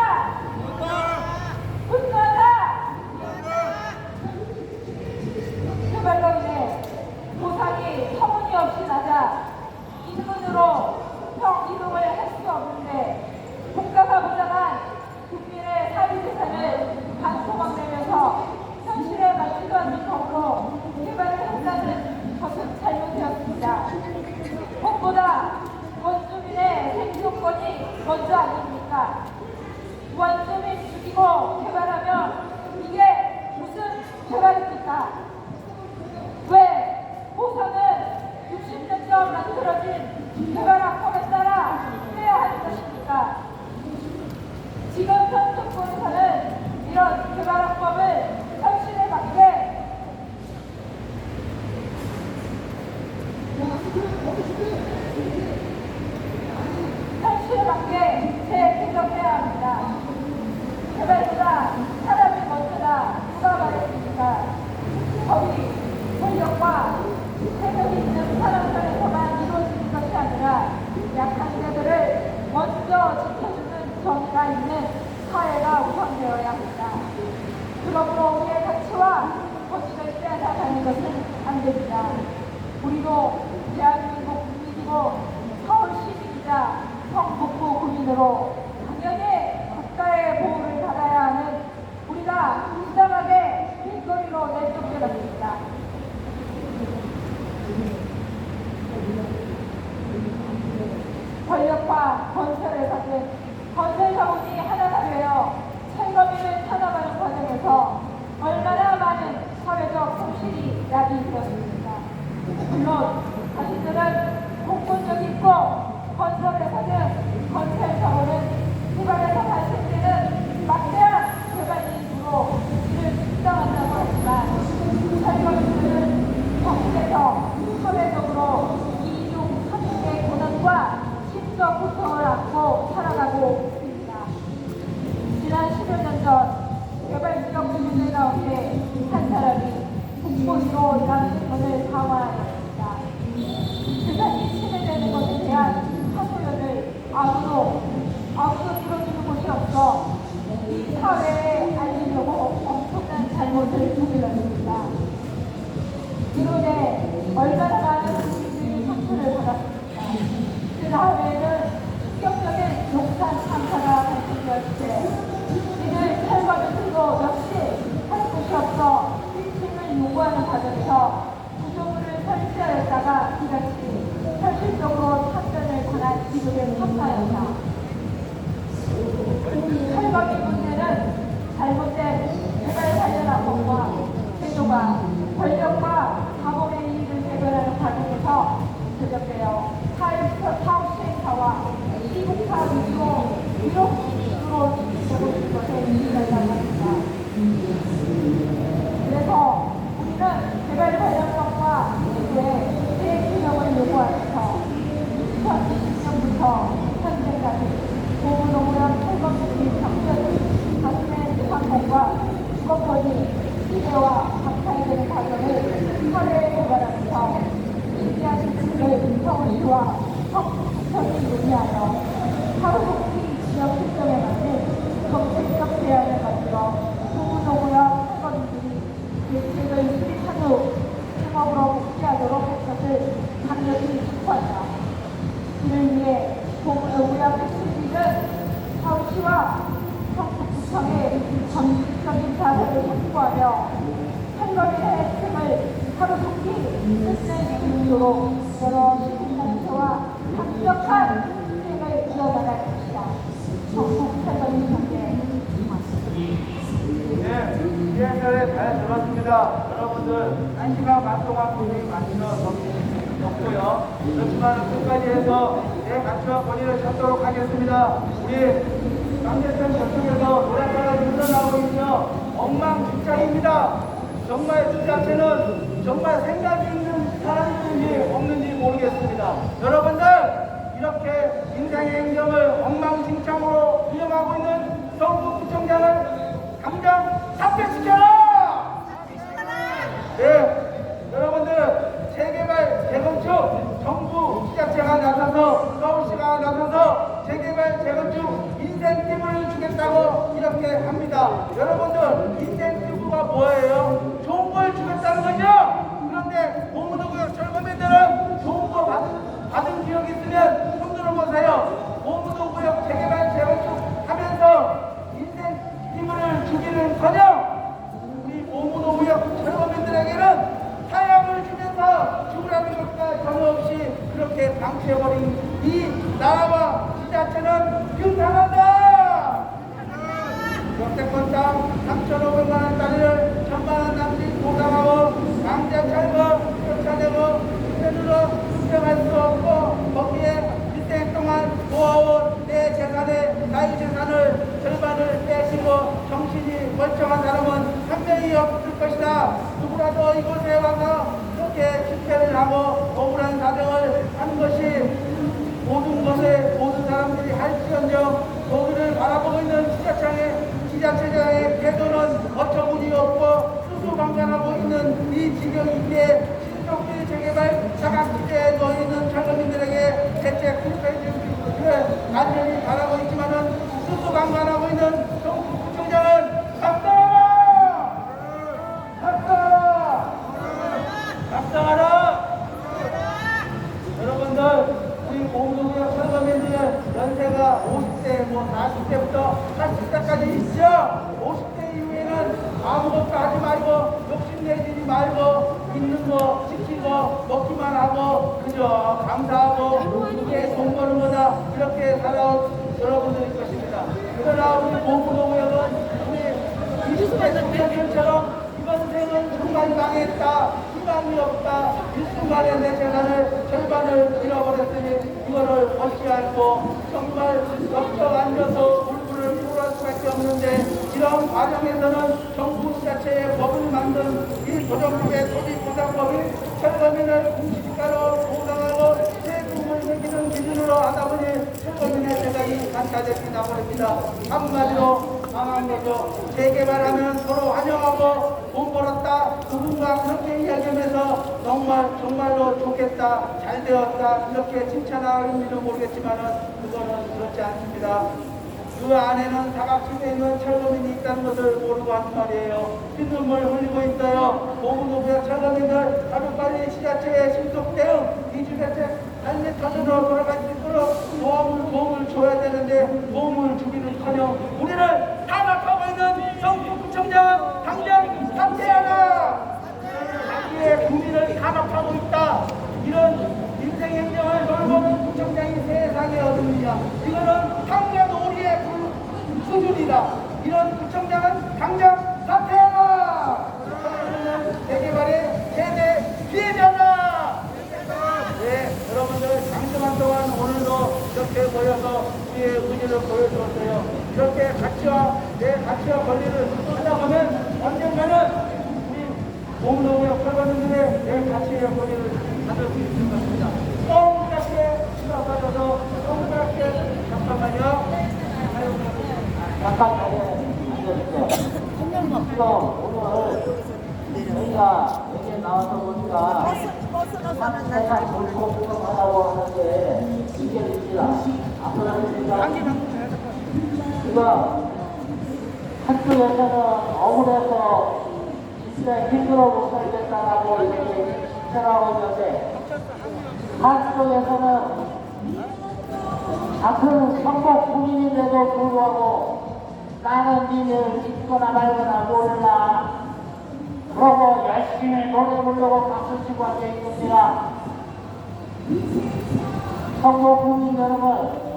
물론 자신들은 공권력 있고 건설에서는 건설 자원은 개발에서 발생되는 막대한 개발 이익으로 이를 측정한다고 하지만 설거지들은 정부에서 사회적으로 이중 삼국의 고난과 심적 고통을 안고 살아가고 있습니다. 지난 10여 년 전 개발 지역 주민들 가운데 한 사람이 국보시로 일하는 시간을 강화하였습니다. 재산이 침해되는 것에 대한 하소연을 아무도 들어주는 곳이 없어 이 사회에 알리려고 엄청난 잘못을 저질렀습니다. 이로 인해 얼마나 많은 국민들이 상처를 받았습니다. 그 다음에는 충격적인 용산 참사가 발생되었을 때 이들 철거민들도 역시 할 곳이 없어 1층을 요구하는 과정에서 구조물을 설치하였다가 이같이 현실적으로 참전을 당한 이들의 참사였다. 철거민 문제는 잘못된 개발 관련 안건과 제도가 권력과 자본의 이익을 대변하는 과정에서 제작되어 사업 시행사와 시국화 위주로 이론으로 진행되고 있는 것에 의미가 있습니다. 그래서 우리는 개발 관련성과 제도의 재개혁을 요구하면서 2020년부터 현재까지 고무노무현 철거민이 정전 자신의 생활권과 주거권이 시대와 박탈이 되는 과정을 사회에 고발하면서 신기한 시스템을 서울시와 성북구청이 논의하여 하루속히 지역 특정에 맞는 정책적 대안을 만들어 고무노무현 철거민들이 대책을 수립한 후 생업으로 복귀하도록 할 것을 강력히 촉구한다. 이를 위해 고무노무현 택시비는 서울시와 성북구청의 정책적인 자세를 확보하며 철거민의 혜택을 하루속히 끝낼 수 있도록 여러 시민단체와 강력한 시행을 이어나갈 것이다. 전국 철거민 관계 네, 시행사를 잘 들었습니다. 여러분들 1시간 반 동안 고생이 많으셨고요. 그렇지만 끝까지 해서 내 가치와 권위를 찾도록 하겠습니다. 우리 강대선 저쪽에서 노래가가 흘러나오고 있죠. 엉망진창입니다. 정말 지자체는 정말 생각이 있는 사람인지 없는지 모르겠습니다. 여러분들 이렇게 인생의 행정을 엉망진창으로 운영하고 있는 성북구청장을 당장 사퇴시켜라! 네, 여러분들 재개발, 재건축 정부 지자체가 나서서 서울시가 나서서 재개발, 재건축 인센티브를 주겠다고 이렇게 합니다. 여러분들 인센티브가 뭐예요? 좋은 걸 주겠다는 거죠? 그런데 고무도구역 철거민들은 좋은 거 받은 기억이 있으면 손 들어보세요. 고무도구역 재개발, 재건축 하면서 인센티브를 주기는커녕 우리 고무도구역 철거민들에게는 타양을 주면서 죽으라는 것과 전없이 그렇게 방치해버린 이 나라와 지자체는 규탄한다! 역대권 땅 3,500만 원짜리를 1,000만 원 남짓 보상하고 강제 철거, 쫓아내고 인생으로 수정할 수 없고 거기에 일생 동안 모아온 내 재산의 자유재산을 절반을 빼시고 정신이 멀쩡한 사람은 한 명이 없을 것이다. 누구라도 이곳에 와서 그렇게 집회를 하고 억울한 사정을 하는 것이 모든 사람들이 할지언정 거기를 바라보고 있는 지자체장의 태도는 어처구니 없고 수수방관하고 있는 이 지경인데 신속히 재개발 사각지대에 놓여있는 철거민들에게 대책 수립해 주시기를 간절히 바라고 있지만은 수수방관하고 있는 성북구청장은 답답하라! 답답하라! 답답하라! 여러분들 우리 고무도구역 철거민들의 연세가 50대, 40대부터 80대까지 있죠. 50대 이후에는 아무것도 하지 말고 욕심내지 말고 있는 거 지키고 먹기만 하고 그저 감사하고 이게 돈 버는 거다 이렇게 살아온 여러분들일 것입니다. 그러나 우리 고무도구역은 우리 20대 청년들처럼 이번 생은 정말 망했다, 희망이 없다, 중간에 내 재산을 절반을 잃어버렸으니 이거를 어찌 알고 정말 럭적 앉아서 물불을 피울할 수밖에 없는데 이런 과정에서는 정부 자체의 법을 만든 이 조정국의 토지보상법이 철거민을 공시지가로 보상하고 세금을 매기는 기준으로 하다 보니 철거민의 재산이 단가되기 나버립니다. 한마디로 망한 거죠. 재개발하면 서로 환영하고 돈 벌었다 누군가 그렇게 이야기하면서 정말로 좋겠다 잘 되었다 이렇게 칭찬하는지는 모르겠지만은 그거는 그렇지 않습니다. 그 안에는 다각지대에 있는 철거민이 있다는 것을 모르고 하는 말이에요. 핏눈물 흘리고 있어요. 보건소부의 철거민들 하루빨리 지자체의 신속 대응 이주대책 빨리 터져서 돌아갈 수 있도록 도움을 줘야 되는데 도움을 주기는커녕 우리를 탄압하고 있는 성북구청장 당장 사퇴하라. 자기의 국민을 탄압하고 있다. 이런 인생 행정을 돌보는 구청장이 세상에 어딨느냐. 이거는 황야놀이의 수준이다. 이런 구청장은 당장 사퇴하라. 재개발의 최대 피해자다. 네, 여러분들 장시간 동안 오늘도 이렇게 모여서 우리의 의지를 보여주었어요. 이렇게 내 가치와 권리를 하다 보면 언젠가는 우리 공동의 철거민들의 내 가치와 권리를 받을 수 있을 것입니다. 동그랗게 수납하셔서 동그랗게 잠깐만요. 잠깐 앉아주세요. 지금 오늘 저희가 여기 나와서 보니까 세상 돌고 부정하다고 하는데 이게 됩니다. 앞으로 이거 한쪽에서는 억울해서 진짜 힘들어 못 살겠다라고 이렇게 생각하고 있는데 한쪽에서는 같은 성북 국민인데도 불구하고 나는 니를 믿거나 말거나 몰라 그러고 열심히 노래 부르고 박수치고 앉아있습니다. 성북 국민 여러분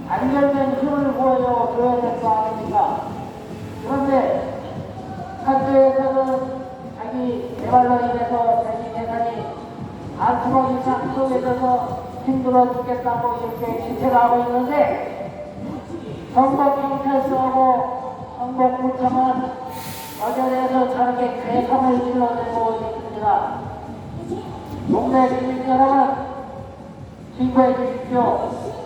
안절된 힘을 보여줘야 될 거 아닙니까? 그런데 한쪽에서는 자기 개발로 인해서 자기 재산이 안수로 이상 속에서 힘들어 죽겠다고 이렇게 지체를 하고 있는데 성북경찰서하고 성북구청은 어전에서 저렇게 괴성을 질러내고 있습니다. 동네 주민 여러분 신고해 주십시오.